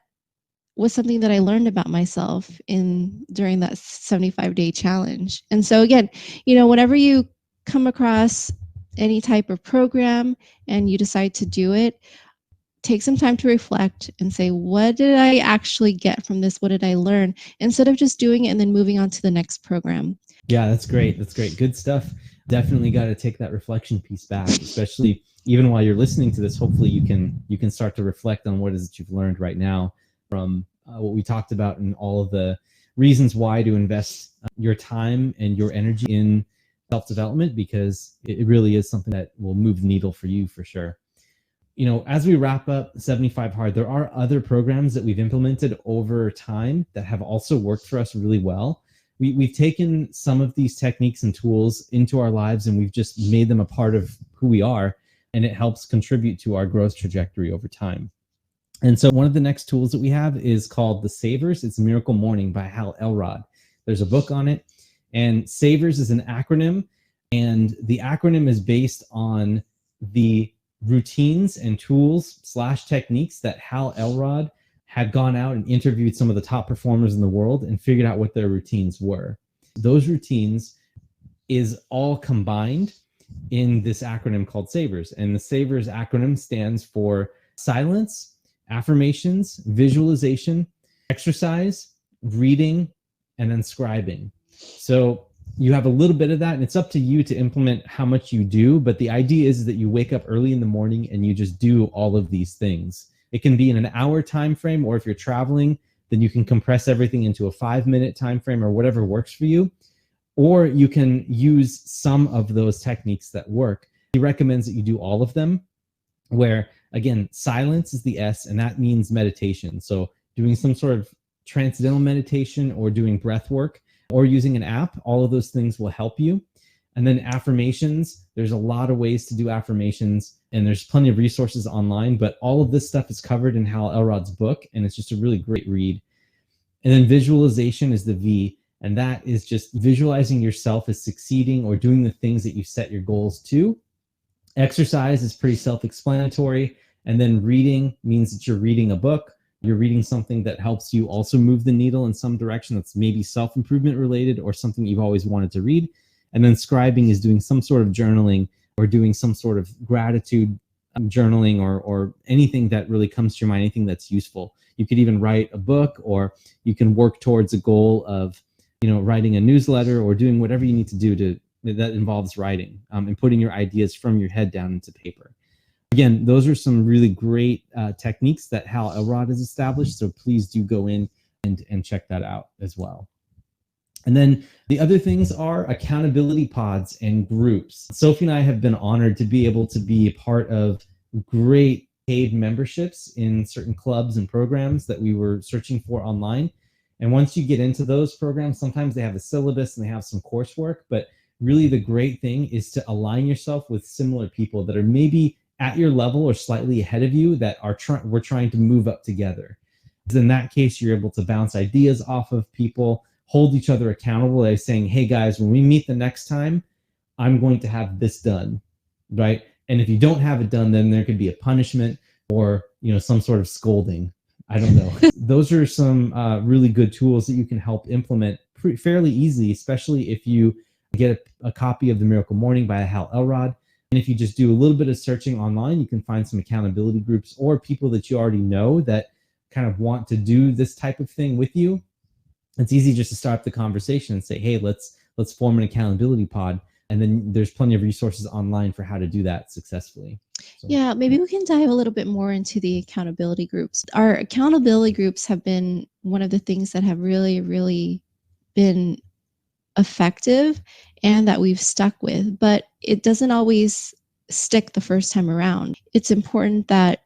was something that I learned about myself during that 75-day challenge. And so again, whenever you come across any type of program and you decide to do it, take some time to reflect and say, what did I actually get from this? What did I learn? Instead of just doing it and then moving on to the next program. Yeah, that's great. That's great. Good stuff. Definitely got to take that reflection piece back, especially even while you're listening to this. Hopefully you can start to reflect on what it is that you've learned right now from what we talked about, and all of the reasons why to invest your time and your energy in self-development, because it really is something that will move the needle for you for sure. As we wrap up 75 hard, there are other programs that we've implemented over time that have also worked for us really well. We've taken some of these techniques and tools into our lives, and we've just made them a part of who we are, and it helps contribute to our growth trajectory over time. And so one of the next tools that we have is called the Savers. It's Miracle Morning by Hal Elrod. There's a book on it, and Savers is an acronym, and the acronym is based on the routines and tools / techniques that Hal Elrod had gone out and interviewed some of the top performers in the world and figured out what their routines were. Those routines is all combined in this acronym called Savers. And the Savers acronym stands for silence, affirmations, visualization, exercise, reading, and then scribing. So you have a little bit of that, and it's up to you to implement how much you do. But the idea is that you wake up early in the morning and you just do all of these things. It can be in an hour time frame, or if you're traveling, then you can compress everything into a 5-minute time frame, or whatever works for you. Or you can use some of those techniques that work. He recommends that you do all of them, where, again, silence is the S, and that means meditation. So doing some sort of transcendental meditation, or doing breath work, or using an app, all of those things will help you. And then affirmations, there's a lot of ways to do affirmations, and there's plenty of resources online, but all of this stuff is covered in Hal Elrod's book, and it's just a really great read. And then visualization is the V, And that is just visualizing yourself as succeeding or doing the things that you set your goals to. Exercise is pretty self-explanatory. And then reading means that you're reading a book. You're reading something that helps you also move the needle in some direction that's maybe self-improvement related or something you've always wanted to read. And then scribing is doing some sort of journaling or doing some sort of gratitude journaling or anything that really comes to your mind, anything that's useful. You could even write a book, or you can work towards a goal of, writing a newsletter or doing whatever you need to do that involves writing and putting your ideas from your head down into paper. Again, those are some really great techniques that Hal Elrod has established. So please do go in and check that out as well. And then the other things are accountability pods and groups. Sophie and I have been honored to be able to be a part of great paid memberships in certain clubs and programs that we were searching for online. And once you get into those programs, sometimes they have a syllabus and they have some coursework, but really the great thing is to align yourself with similar people that are maybe at your level or slightly ahead of you that are we're trying to move up together. In that case, you're able to bounce ideas off of people, hold each other accountable by saying, hey guys, when we meet the next time, I'm going to have this done, right? And if you don't have it done, then there could be a punishment or, some sort of scolding. I don't know. Those are some really good tools that you can help implement fairly easily, especially if you get a copy of The Miracle Morning by Hal Elrod. And if you just do a little bit of searching online, you can find some accountability groups or people that you already know that kind of want to do this type of thing with you. It's easy just to start up the conversation and say, hey, let's form an accountability pod. And then there's plenty of resources online for how to do that successfully. So. Yeah, maybe we can dive a little bit more into the accountability groups. Our accountability groups have been one of the things that have really, really been effective and that we've stuck with, but it doesn't always stick the first time around. It's important that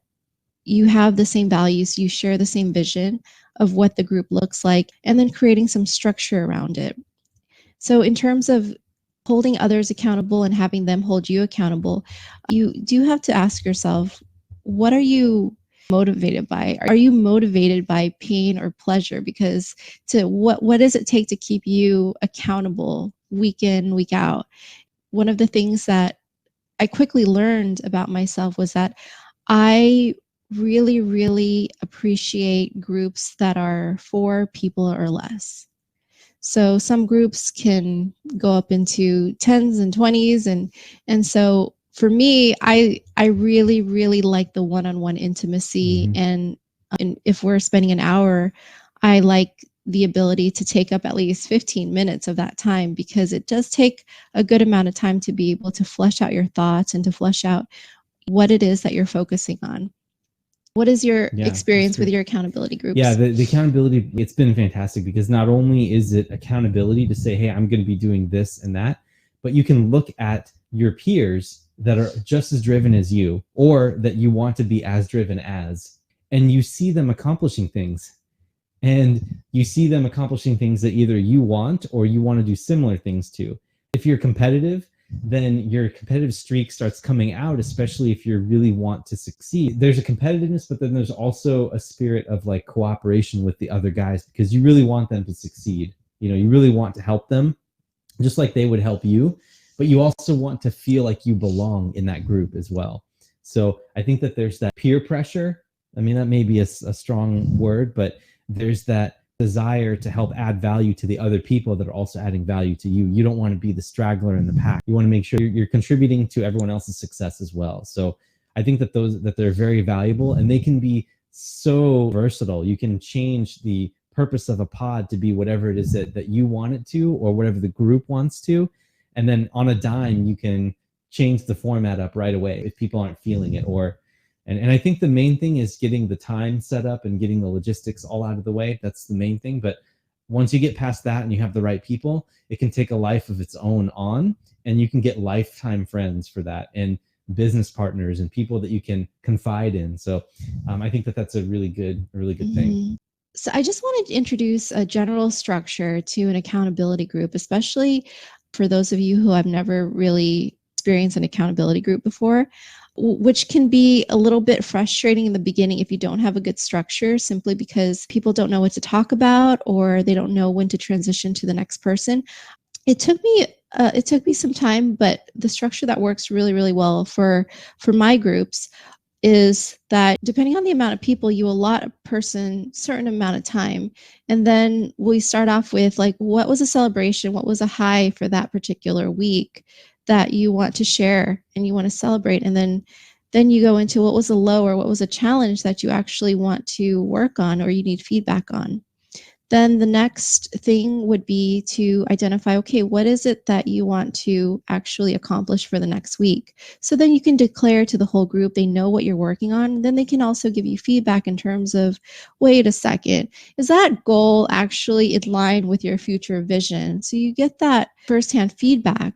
you have the same values, you share the same vision of what the group looks like, and then creating some structure around it. So in terms of holding others accountable and having them hold you accountable, you do have to ask yourself, what are you motivated by? Are you motivated by pain or pleasure? Because what does it take to keep you accountable week in, week out? One of the things that I quickly learned about myself was that I really, really appreciate groups that are 4 people or less. So some groups can go up into 10s and 20s. And so for me, I really, really like the one-on-one intimacy. Mm-hmm. And if we're spending an hour, I like the ability to take up at least 15 minutes of that time, because it does take a good amount of time to be able to flesh out your thoughts and to flesh out what it is that you're focusing on. What is your experience with your accountability groups? Yeah, the accountability, it's been fantastic, because not only is it accountability to say, hey, I'm going to be doing this and that, but you can look at your peers that are just as driven as you, or that you want to be as driven as, and you see them accomplishing things. And you see them accomplishing things that either you want or you want to do similar things to. If you're competitive, then your competitive streak starts coming out, especially if you really want to succeed. There's a competitiveness, but then there's also a spirit of like cooperation with the other guys, because you really want them to succeed. You really want to help them just like they would help you, but you also want to feel like you belong in that group as well. So I think that there's that peer pressure. I mean, that may be a strong word, but there's that desire to help add value to the other people that are also adding value to you. You don't want to be the straggler in the pack. You want to make sure you're contributing to everyone else's success as well. So I think that they're very valuable, and they can be so versatile. You can change the purpose of a pod to be whatever it is that you want it to, or whatever the group wants to. And then on a dime, you can change the format up right away if people aren't feeling it. And I think the main thing is getting the time set up and getting the logistics all out of the way. That's the main thing. But once you get past that and you have the right people, it can take a life of its own on, and you can get lifetime friends for that, and business partners and people that you can confide in. So I think that's a really good thing. So I just wanted to introduce a general structure to an accountability group, especially for those of you who have never really experienced an accountability group before, which can be a little bit frustrating in the beginning if you don't have a good structure, simply because people don't know what to talk about or they don't know when to transition to the next person. It took me some time, but the structure that works really, really well for my groups is that depending on the amount of people, you allot a person certain amount of time. And then we start off with like, what was a celebration? What was a high for that particular week that you want to share and you want to celebrate? And then you go into what was a low or what was a challenge that you actually want to work on or you need feedback on. Then the next thing would be to identify, okay, what is it that you want to actually accomplish for the next week? So then you can declare to the whole group, they know what you're working on. Then they can also give you feedback in terms of, wait a second, is that goal actually in line with your future vision? So you get that firsthand feedback,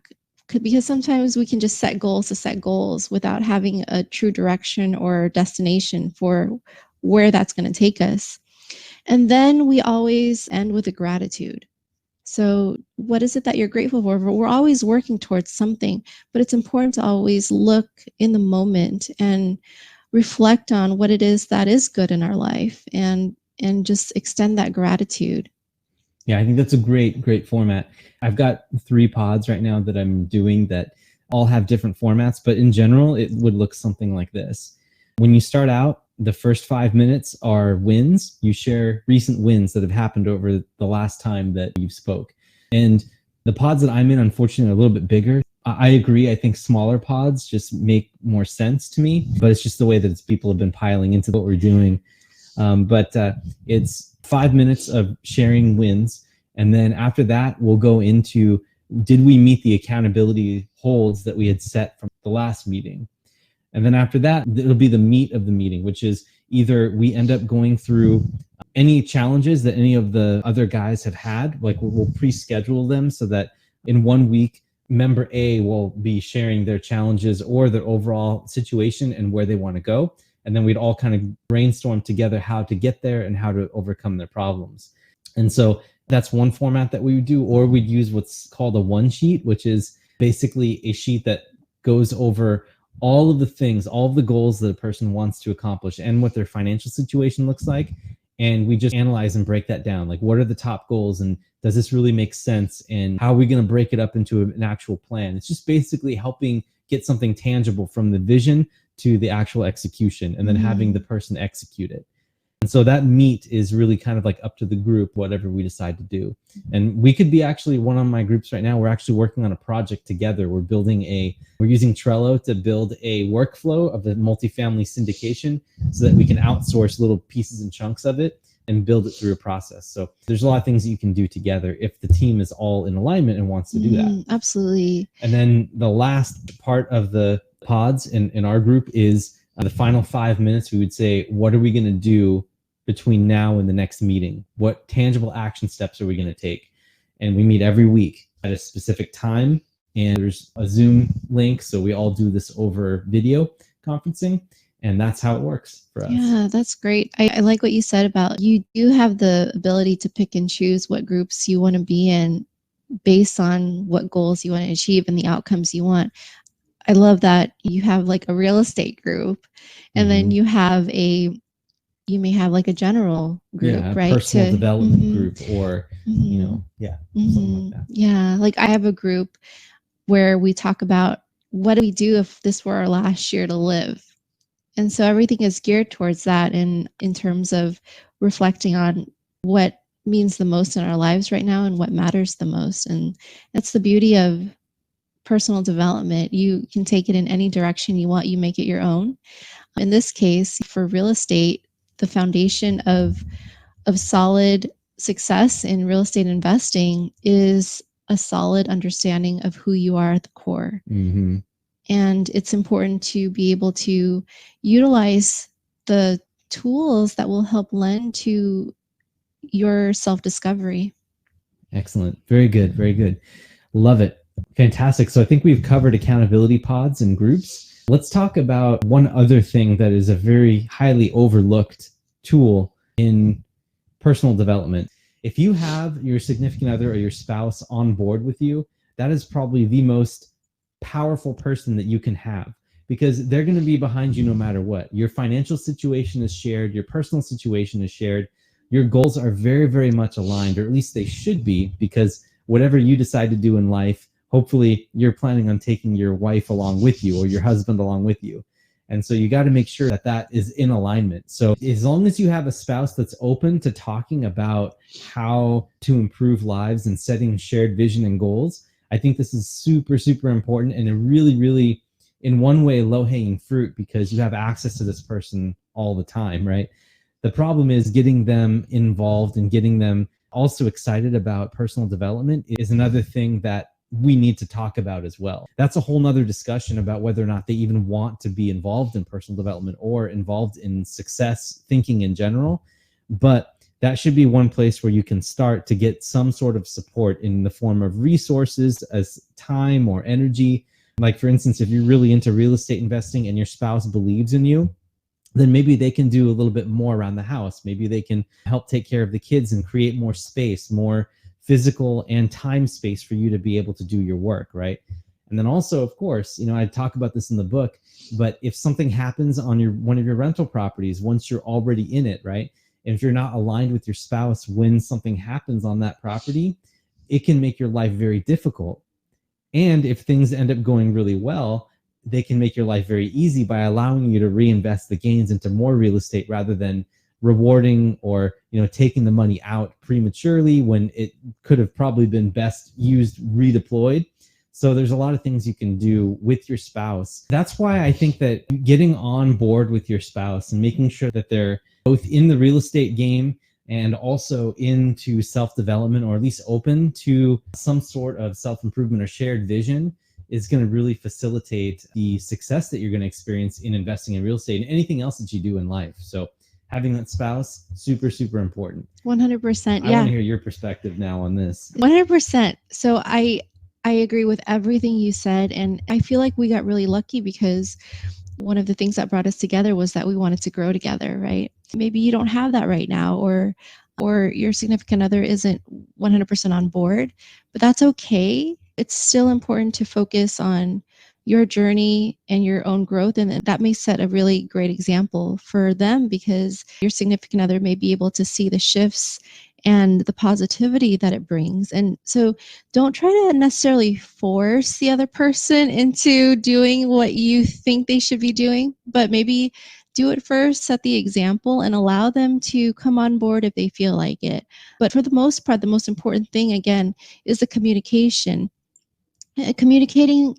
because sometimes we can just set goals to set goals without having a true direction or destination for where that's going to take us. And then we always end with a gratitude. So what is it that you're grateful for? We're always working towards something, but it's important to always look in the moment and reflect on what it is that is good in our life and just extend that gratitude. Yeah, I think that's a great format. I've got 3 pods right now that I'm doing that all have different formats, but in general, it would look something like this. When you start out, the first 5 minutes are wins. You share recent wins that have happened over the last time that you spoke. And the pods that I'm in, unfortunately, are a little bit bigger. I agree. I think smaller pods just make more sense to me, but it's just the way that people have been piling into what we're doing. But it's 5 minutes of sharing wins. And then after that, we'll go into, did we meet the accountability holds that we had set from the last meeting? And then after that, it'll be the meat of the meeting, which is either we end up going through any challenges that any of the other guys have had, like we'll pre-schedule them so that in 1 week, member A will be sharing their challenges or their overall situation and where they want to go. And then we'd all kind of brainstorm together how to get there and how to overcome their problems. And so that's one format that we would do, or we'd use what's called a one sheet, which is basically a sheet that goes over all of the things, all of the goals that a person wants to accomplish and what their financial situation looks like. And we just analyze and break that down. Like, what are the top goals and does this really make sense? And how are we going to break it up into an actual plan? It's just basically helping get something tangible from the vision to the actual execution and then having the person execute it. And so that meat is really kind of like up to the group, whatever we decide to do. And we could be actually, one of my groups right now, we're actually working on a project together. We're using Trello to build a workflow of the multifamily syndication so that we can outsource little pieces and chunks of it and build it through a process. So there's a lot of things that you can do together if the team is all in alignment and wants to do that. Absolutely. And then the last part of the pods in our group is the final 5 minutes. We would say, what are we going to do between now and the next meeting? What tangible action steps are we going to take? And we meet every week at a specific time. And there's a Zoom link. So we all do this over video conferencing. And that's how it works for us. Yeah, that's great. I like what you said about you do have the ability to pick and choose what groups you want to be in based on what goals you want to achieve and the outcomes you want. I love that you have like a real estate group and then you may have like a general group, right? Personal development group or, something like that. Yeah, like I have a group where we talk about what do we do if this were our last year to live? And so everything is geared towards that in terms of reflecting on what means the most in our lives right now and what matters the most. And that's the beauty of personal development. You can take it in any direction you want. You make it your own. In this case, for real estate, the foundation of solid success in real estate investing is a solid understanding of who you are at the core. And it's important to be able to utilize the tools that will help lend to your self-discovery. Excellent. Very good. Very good. Love it. Fantastic. So I think we've covered accountability pods and groups. Let's talk about one other thing that is a very highly overlooked tool in personal development. If you have your significant other or your spouse on board with you, that is probably the most powerful person that you can have, because they're going to be behind you no matter what. Your financial situation is shared, your personal situation is shared, your goals are very, very much aligned, or at least they should be, because whatever you decide to do in life, hopefully you're planning on taking your wife along with you or your husband along with you. And so you got to make sure that that is in alignment. So as long as you have a spouse that's open to talking about how to improve lives and setting shared vision and goals, I think this is super, super important, and a really, really, in one way, low-hanging fruit, because you have access to this person all the time, right? The problem is getting them involved and getting them also excited about personal development is another thing that we need to talk about as well. That's a whole nother discussion about whether or not they even want to be involved in personal development or involved in success thinking in general. But that should be one place where you can start to get some sort of support in the form of resources as time or energy. Like, for instance, if you're really into real estate investing and your spouse believes in you, then maybe they can do a little bit more around the house. Maybe they can help take care of the kids and create more space, more physical and time space for you to be able to do your work, right? And then also, of course, I talk about this in the book, but if something happens on one of your rental properties, once you're already in it, right? And if you're not aligned with your spouse when something happens on that property, it can make your life very difficult. And if things end up going really well, they can make your life very easy by allowing you to reinvest the gains into more real estate rather than rewarding or taking the money out prematurely when it could have probably been best used redeployed. So there's a lot of things you can do with your spouse. That's why I think that getting on board with your spouse and making sure that they're both in the real estate game and also into self-development, or at least open to some sort of self-improvement or shared vision, is going to really facilitate the success that you're going to experience in investing in real estate and anything else that you do in life. So having that spouse, super, super important. 100%. I Yeah. want to hear your perspective now on this. 100%. So I agree with everything you said. And I feel like we got really lucky because one of the things that brought us together was that we wanted to grow together, right? Maybe you don't have that right now, or your significant other isn't 100% on board, but that's okay. It's still important to focus on your journey and your own growth. And that may set a really great example for them, because your significant other may be able to see the shifts and the positivity that it brings. And so don't try to necessarily force the other person into doing what you think they should be doing, but maybe do it first, set the example, and allow them to come on board if they feel like it. But for the most part, the most important thing, again, is the communication. Communicating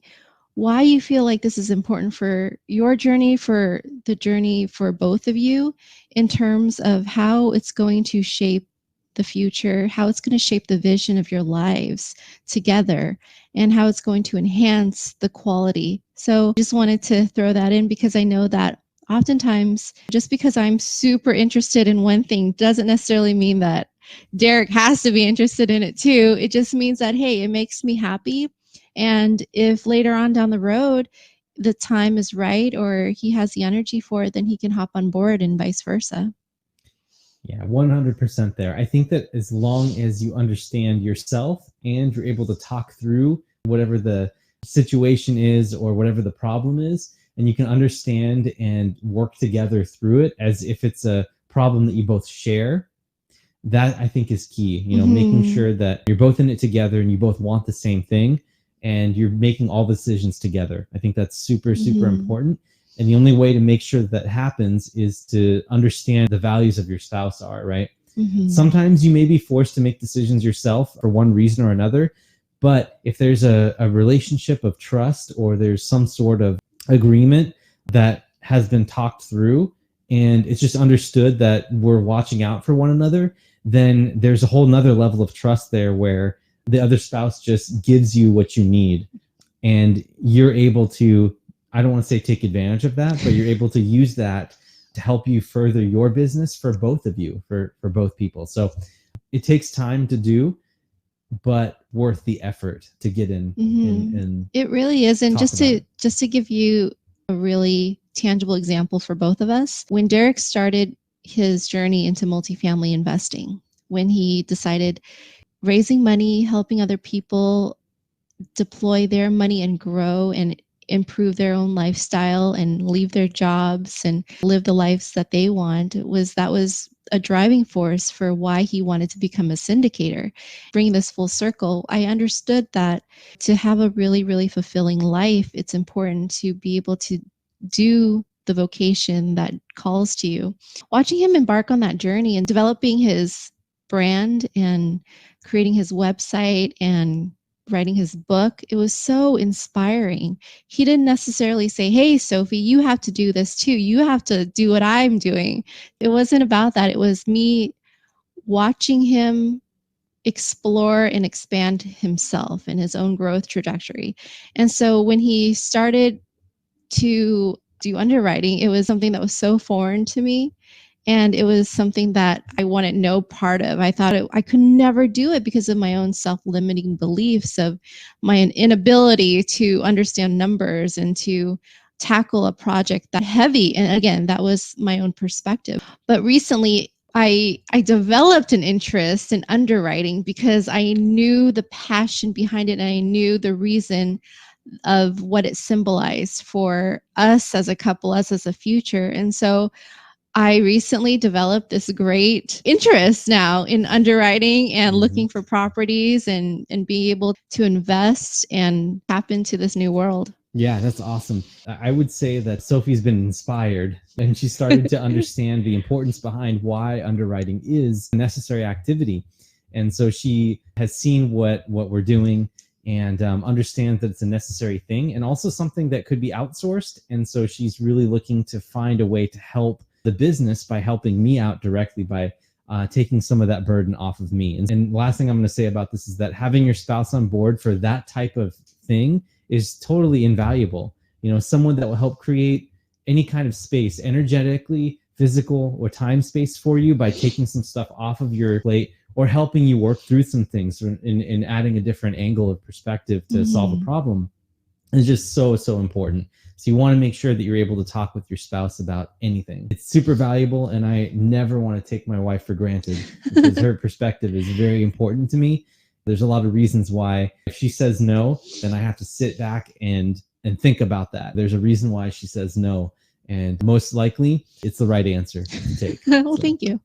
why you feel like this is important for your journey, for the journey for both of you, in terms of how it's going to shape the future, how it's going to shape the vision of your lives together, and how it's going to enhance the quality. So just wanted to throw that in, because I know that oftentimes just because I'm super interested in one thing doesn't necessarily mean that Derek has to be interested in it too. It just means that, hey, it makes me happy. And if later on down the road, the time is right or he has the energy for it, then he can hop on board, and vice versa. Yeah, 100% there. I think that as long as you understand yourself and you're able to talk through whatever the situation is or whatever the problem is, and you can understand and work together through it as if it's a problem that you both share, that I think is key. Making sure that you're both in it together and you both want the same thing and you're making all the decisions together. I think that's super, super important. And the only way to make sure that happens is to understand the values of your spouse are, right? Sometimes you may be forced to make decisions yourself for one reason or another. But if there's a relationship of trust, or there's some sort of agreement that has been talked through, and it's just understood that we're watching out for one another, then there's a whole nother level of trust there where the other spouse just gives you what you need. And you're able to, I don't want to say take advantage of that, but you're able to use that to help you further your business for both of you, for both people. So it takes time to do, but worth the effort to get in. It really is. And just to give you a really tangible example for both of us, when Derek started his journey into multifamily investing, when he decided raising money, helping other people deploy their money and grow and improve their own lifestyle and leave their jobs and live the lives that they want, that was a driving force for why he wanted to become a syndicator. Bringing this full circle, I understood that to have a really, really fulfilling life, it's important to be able to do the vocation that calls to you. Watching him embark on that journey and developing his brand and creating his website and writing his book, it was so inspiring. He didn't necessarily say, hey, Sophie, you have to do this too. You have to do what I'm doing. It wasn't about that. It was me watching him explore and expand himself and his own growth trajectory. And so when he started to do underwriting, it was something that was so foreign to me. And it was something that I wanted no part of. I thought I could never do it because of my own self-limiting beliefs of my inability to understand numbers and to tackle a project that heavy. And again, that was my own perspective. But recently, I developed an interest in underwriting because I knew the passion behind it and I knew the reason of what it symbolized for us as a couple, us as a future. And so I recently developed this great interest now in underwriting and looking for properties and be able to invest and tap into this new world. Yeah, that's awesome. I would say that Sophie's been inspired and she started to understand the importance behind why underwriting is a necessary activity. And so she has seen what we're doing and understands that it's a necessary thing and also something that could be outsourced. And so she's really looking to find a way to help the business by helping me out directly by taking some of that burden off of me. And the last thing I'm going to say about this is that having your spouse on board for that type of thing is totally invaluable. You know, someone that will help create any kind of space, energetically, physical, or time space for you by taking some stuff off of your plate or helping you work through some things in adding a different angle of perspective to solve a problem is just so important. So you want to make sure that you're able to talk with your spouse about anything. It's super valuable, and I never want to take my wife for granted because her perspective is very important to me. There's a lot of reasons why if she says no, then I have to sit back and think about that. There's a reason why she says no, and most likely it's the right answer to take. Well, thank you.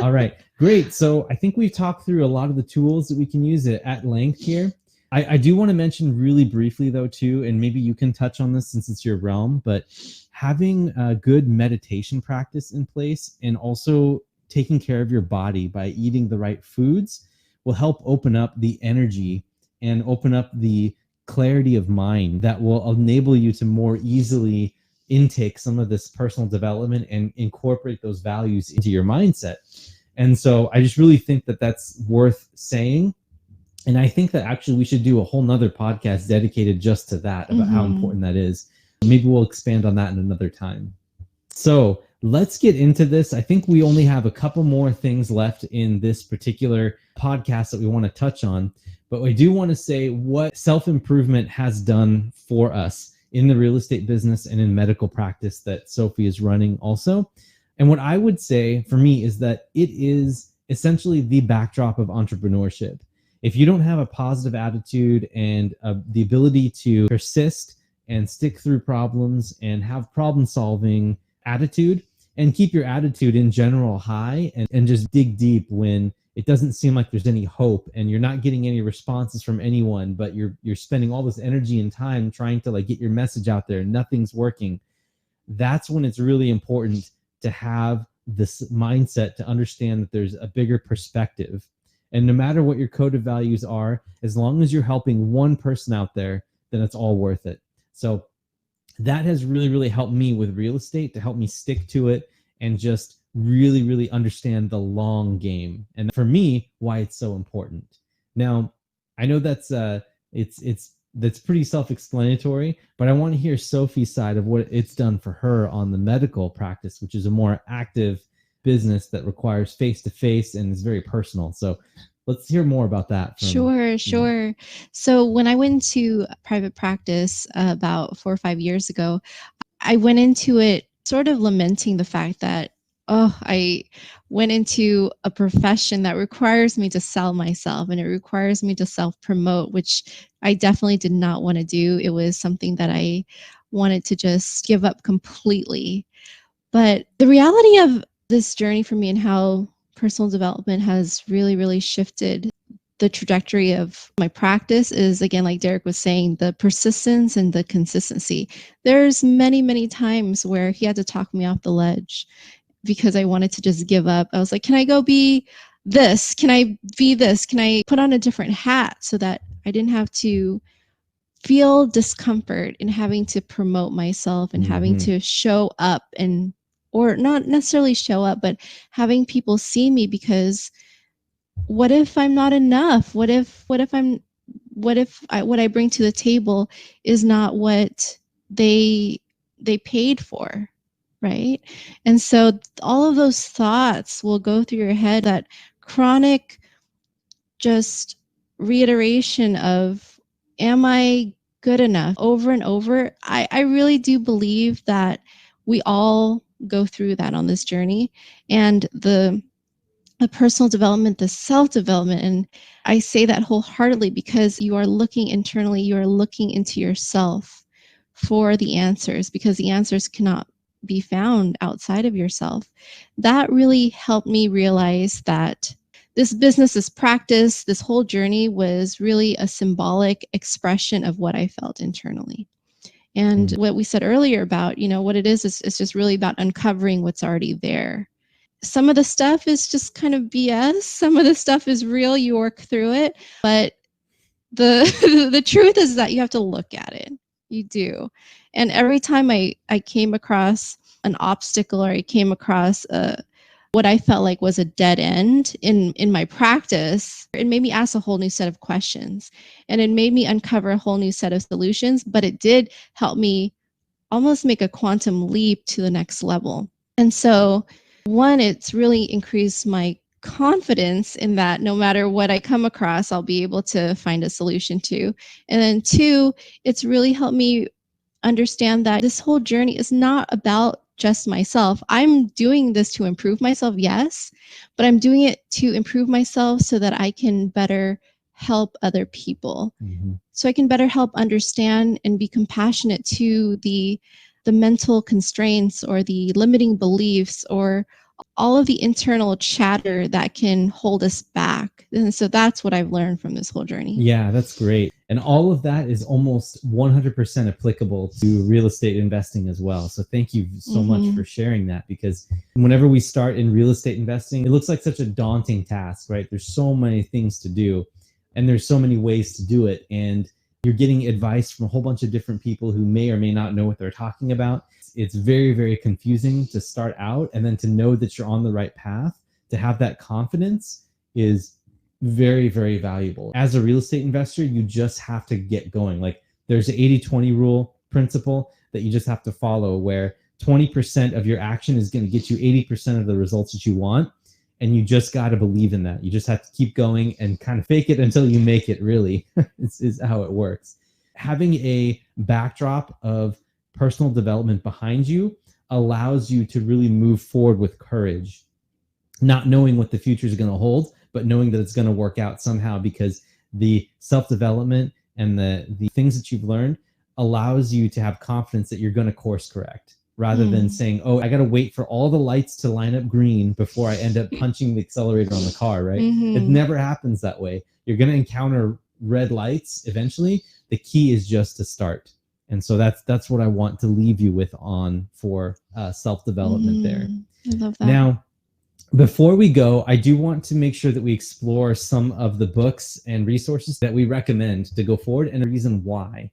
All right, great. So I think we've talked through a lot of the tools that we can use at length here. I do want to mention really briefly, though, too, and maybe you can touch on this since it's your realm, but having a good meditation practice in place and also taking care of your body by eating the right foods will help open up the energy and open up the clarity of mind that will enable you to more easily intake some of this personal development and incorporate those values into your mindset. And so I just really think that that's worth saying. And I think that actually we should do a whole nother podcast dedicated just to that, about how important that is. Maybe we'll expand on that in another time. So let's get into this. I think we only have a couple more things left in this particular podcast that we want to touch on. But I do want to say what self-improvement has done for us in the real estate business and in medical practice that Sophie is running also. And what I would say for me is that it is essentially the backdrop of entrepreneurship. If you don't have a positive attitude and the ability to persist and stick through problems and have problem-solving attitude and keep your attitude in general high and just dig deep when it doesn't seem like there's any hope and you're not getting any responses from anyone, but you're spending all this energy and time trying to get your message out there and nothing's working, that's when it's really important to have this mindset to understand that there's a bigger perspective. And no matter what your code of values are, as long as you're helping one person out there, then it's all worth it. So that has really helped me with real estate, to help me stick to it and just really understand the long game. And for me, why it's so important. Now, I know that's that's pretty self-explanatory, but I want to hear Sophie's side of what it's done for her on the medical practice, which is a more active business that requires face-to-face and is very personal. So let's hear more about that. Sure. So when I went to private practice about 4 or 5 years ago, I went into it sort of lamenting the fact that I went into a profession that requires me to sell myself, and it requires me to self-promote, which I definitely did not want to do. It was something that I wanted to just give up completely. But the reality of this journey for me and how personal development has really, really shifted the trajectory of my practice is, again, like Derek was saying, the persistence and the consistency. There's many, many times where he had to talk me off the ledge because I wanted to just give up. I was like, can I go be this? Can I be this? Can I put on a different hat so that I didn't have to feel discomfort in having to promote myself and having to show up, and or not necessarily show up, but having people see me, because what if I'm not enough? What if what I bring to the table is not what they paid for, right? And so all of those thoughts will go through your head, that chronic just reiteration of, am I good enough, over and over. I really do believe that we all go through that on this journey, and the personal development, the self-development. And I say that wholeheartedly because you are looking internally, you are looking into yourself for the answers, because the answers cannot be found outside of yourself. That really helped me realize that this business, this practice, this whole journey was really a symbolic expression of what I felt internally. And what we said earlier about, what it is just really about uncovering what's already there. Some of the stuff is just kind of BS. Some of the stuff is real. You work through it. But the the truth is that you have to look at it. You do. And every time I came across an obstacle, or I came across what I felt like was a dead end in my practice, it made me ask a whole new set of questions. And it made me uncover a whole new set of solutions. But it did help me almost make a quantum leap to the next level. And so, one, it's really increased my confidence in that no matter what I come across, I'll be able to find a solution to. And then two, it's really helped me understand that this whole journey is not about just myself. I'm doing this to improve myself, yes, but I'm doing it to improve myself so that I can better help other people. So I can better help understand and be compassionate to the mental constraints or the limiting beliefs or all of the internal chatter that can hold us back. And so that's what I've learned from this whole journey. Yeah, that's great. And all of that is almost 100% applicable to real estate investing as well. So thank you so much for sharing that, because whenever we start in real estate investing, it looks like such a daunting task, right? There's so many things to do and there's so many ways to do it. And you're getting advice from a whole bunch of different people who may or may not know what they're talking about. It's very, very confusing to start out, and then to know that you're on the right path, to have that confidence is very, very valuable. As a real estate investor, you just have to get going. Like, there's an 80-20 rule principle that you just have to follow, where 20% of your action is going to get you 80% of the results that you want. And you just got to believe in that. You just have to keep going and kind of fake it until you make it, really, is how it works. Having a backdrop of personal development behind you allows you to really move forward with courage, not knowing what the future is going to hold, but knowing that it's going to work out somehow, because the self-development and the things that you've learned allows you to have confidence that you're going to course correct, rather than saying, oh, I got to wait for all the lights to line up green before I end up punching the accelerator on the car, right? It never happens that way. You're going to encounter red lights eventually. The key is just to start. And so that's what I want to leave you with on for self-development there. I love that. Now, before we go, I do want to make sure that we explore some of the books and resources that we recommend to go forward, and a reason why.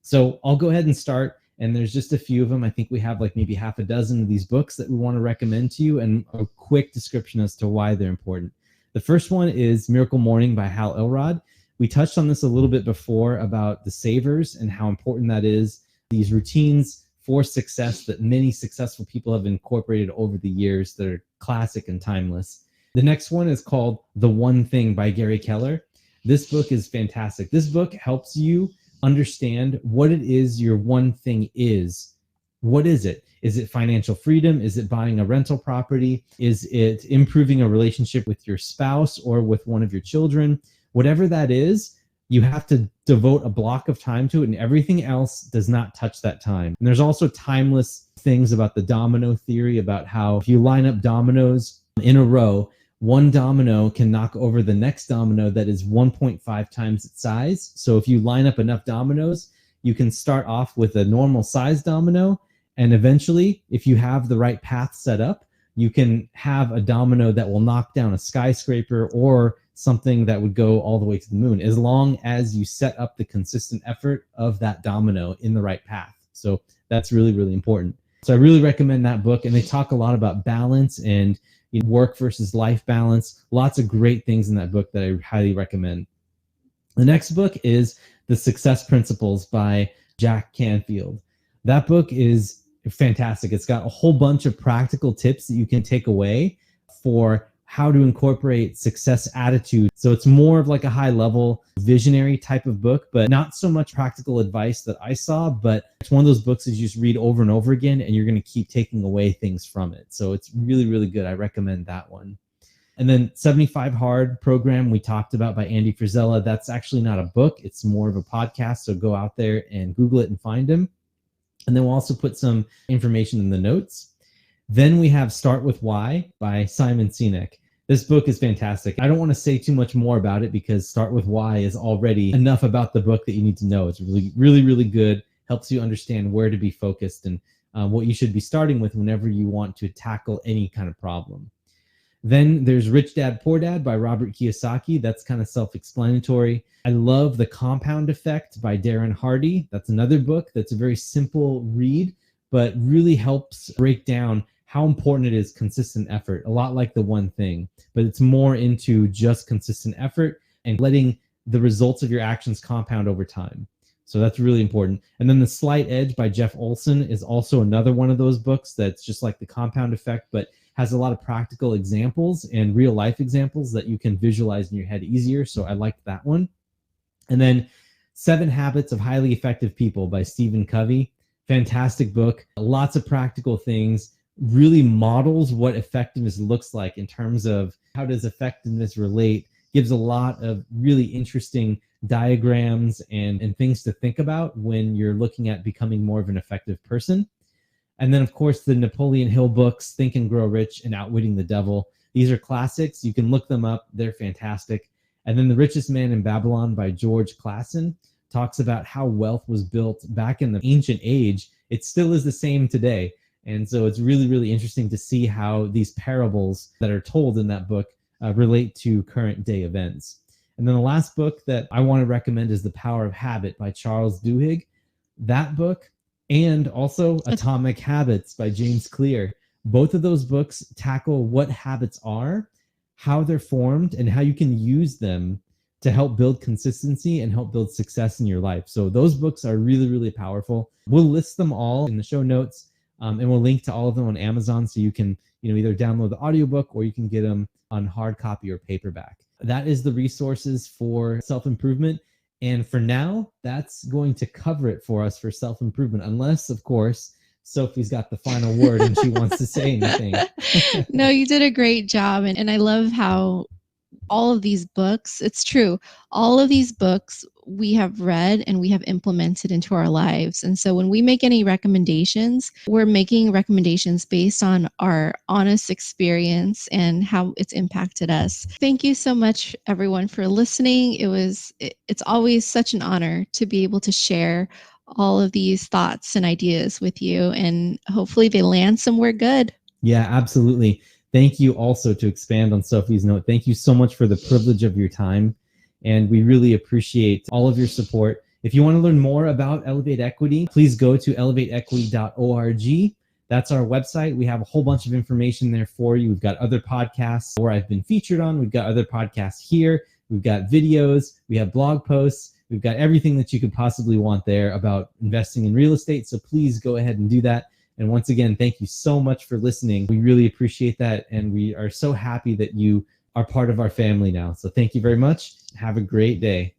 So I'll go ahead and start. And there's just a few of them. I think we have like maybe half a dozen of these books that we want to recommend to you, and a quick description as to why they're important. The first one is Miracle Morning by Hal Elrod. We touched on this a little bit before about the savers and how important that is. These routines for success that many successful people have incorporated over the years that are classic and timeless. The next one is called The One Thing by Gary Keller. This book is fantastic. This book helps you understand what it is your one thing is, What is it? Is it financial freedom? Is it buying a rental property? Is it improving a relationship with your spouse or with one of your children? Whatever that is, you have to devote a block of time to it, and everything else does not touch that time. And there's also timeless things about the domino theory, about how if you line up dominoes in a row, one domino can knock over the next domino that is 1.5 times its size. So if you line up enough dominoes, you can start off with a normal size domino, and eventually, if you have the right path set up, you can have a domino that will knock down a skyscraper or something that would go all the way to the moon, as long as you set up the consistent effort of that domino in the right path. So that's really, really important. So I really recommend that book. And they talk a lot about balance and work versus life balance. Lots of great things in that book that I highly recommend. The next book is The Success Principles by Jack Canfield. That book is fantastic. It's got a whole bunch of practical tips that you can take away for how to incorporate success attitude. So it's more of like a high level visionary type of book, but not so much practical advice that I saw, but it's one of those books that you just read over and over again, and you're going to keep taking away things from it. So it's really, really good. I recommend that one. And then 75 Hard program we talked about by Andy Frisella. That's actually not a book. It's more of a podcast. So go out there and Google it and find him. And then we'll also put some information in the notes. Then we have Start With Why by Simon Sinek. This book is fantastic. I don't want to say too much more about it because Start With Why is already enough about the book that you need to know. It's really, really, really good. Helps you understand where to be focused and what you should be starting with whenever you want to tackle any kind of problem. Then there's Rich Dad, Poor Dad by Robert Kiyosaki. That's kind of self-explanatory. I love The Compound Effect by Darren Hardy. That's another book that's a very simple read, but really helps break down how important it is consistent effort, a lot like The One Thing, but it's more into just consistent effort and letting the results of your actions compound over time. So that's really important. And then The Slight Edge by Jeff Olson is also another one of those books that's just like The Compound Effect, but has a lot of practical examples and real life examples that you can visualize in your head easier. So I liked that one. And then 7 Habits of Highly Effective People by Stephen Covey. Fantastic book. Lots of practical things. Really models what effectiveness looks like in terms of how does effectiveness relate. Gives a lot of really interesting diagrams and things to think about when you're looking at becoming more of an effective person. And then, of course, the Napoleon Hill books, Think and Grow Rich and Outwitting the Devil. These are classics. You can look them up. They're fantastic. And then The Richest Man in Babylon by George Clason talks about how wealth was built back in the ancient age. It still is the same today. And so it's really, really interesting to see how these parables that are told in that book relate to current day events. And then the last book that I want to recommend is The Power of Habit by Charles Duhigg. That book, and also Atomic Habits by James Clear. Both of those books tackle what habits are, how they're formed, and how you can use them to help build consistency and help build success in your life. So those books are really, really powerful. We'll list them all in the show notes, and we'll link to all of them on Amazon so you can either download the audiobook or you can get them on hard copy or paperback. That is the resources for self-improvement. And for now, that's going to cover it for us for self-improvement, unless, of course, Sophie's got the final word and she wants to say anything. No, you did a great job. And I love how all of these books, it's true, all of these books we have read and we have implemented into our lives. And so when we make any recommendations, we're making recommendations based on our honest experience and how it's impacted us. Thank you so much, everyone, for listening. It's always such an honor to be able to share all of these thoughts and ideas with you, and hopefully they land somewhere good. Yeah, absolutely. Thank you also, to expand on Sophie's note. Thank you so much for the privilege of your time. And we really appreciate all of your support. If you want to learn more about Elevate Equity, please go to elevateequity.org. That's our website. We have a whole bunch of information there for you. We've got other podcasts where I've been featured on. We've got other podcasts here. We've got videos. We have blog posts. We've got everything that you could possibly want there about investing in real estate. So please go ahead and do that. And once again, thank you so much for listening. We really appreciate that. And we are so happy that you are part of our family now. So thank you very much. Have a great day.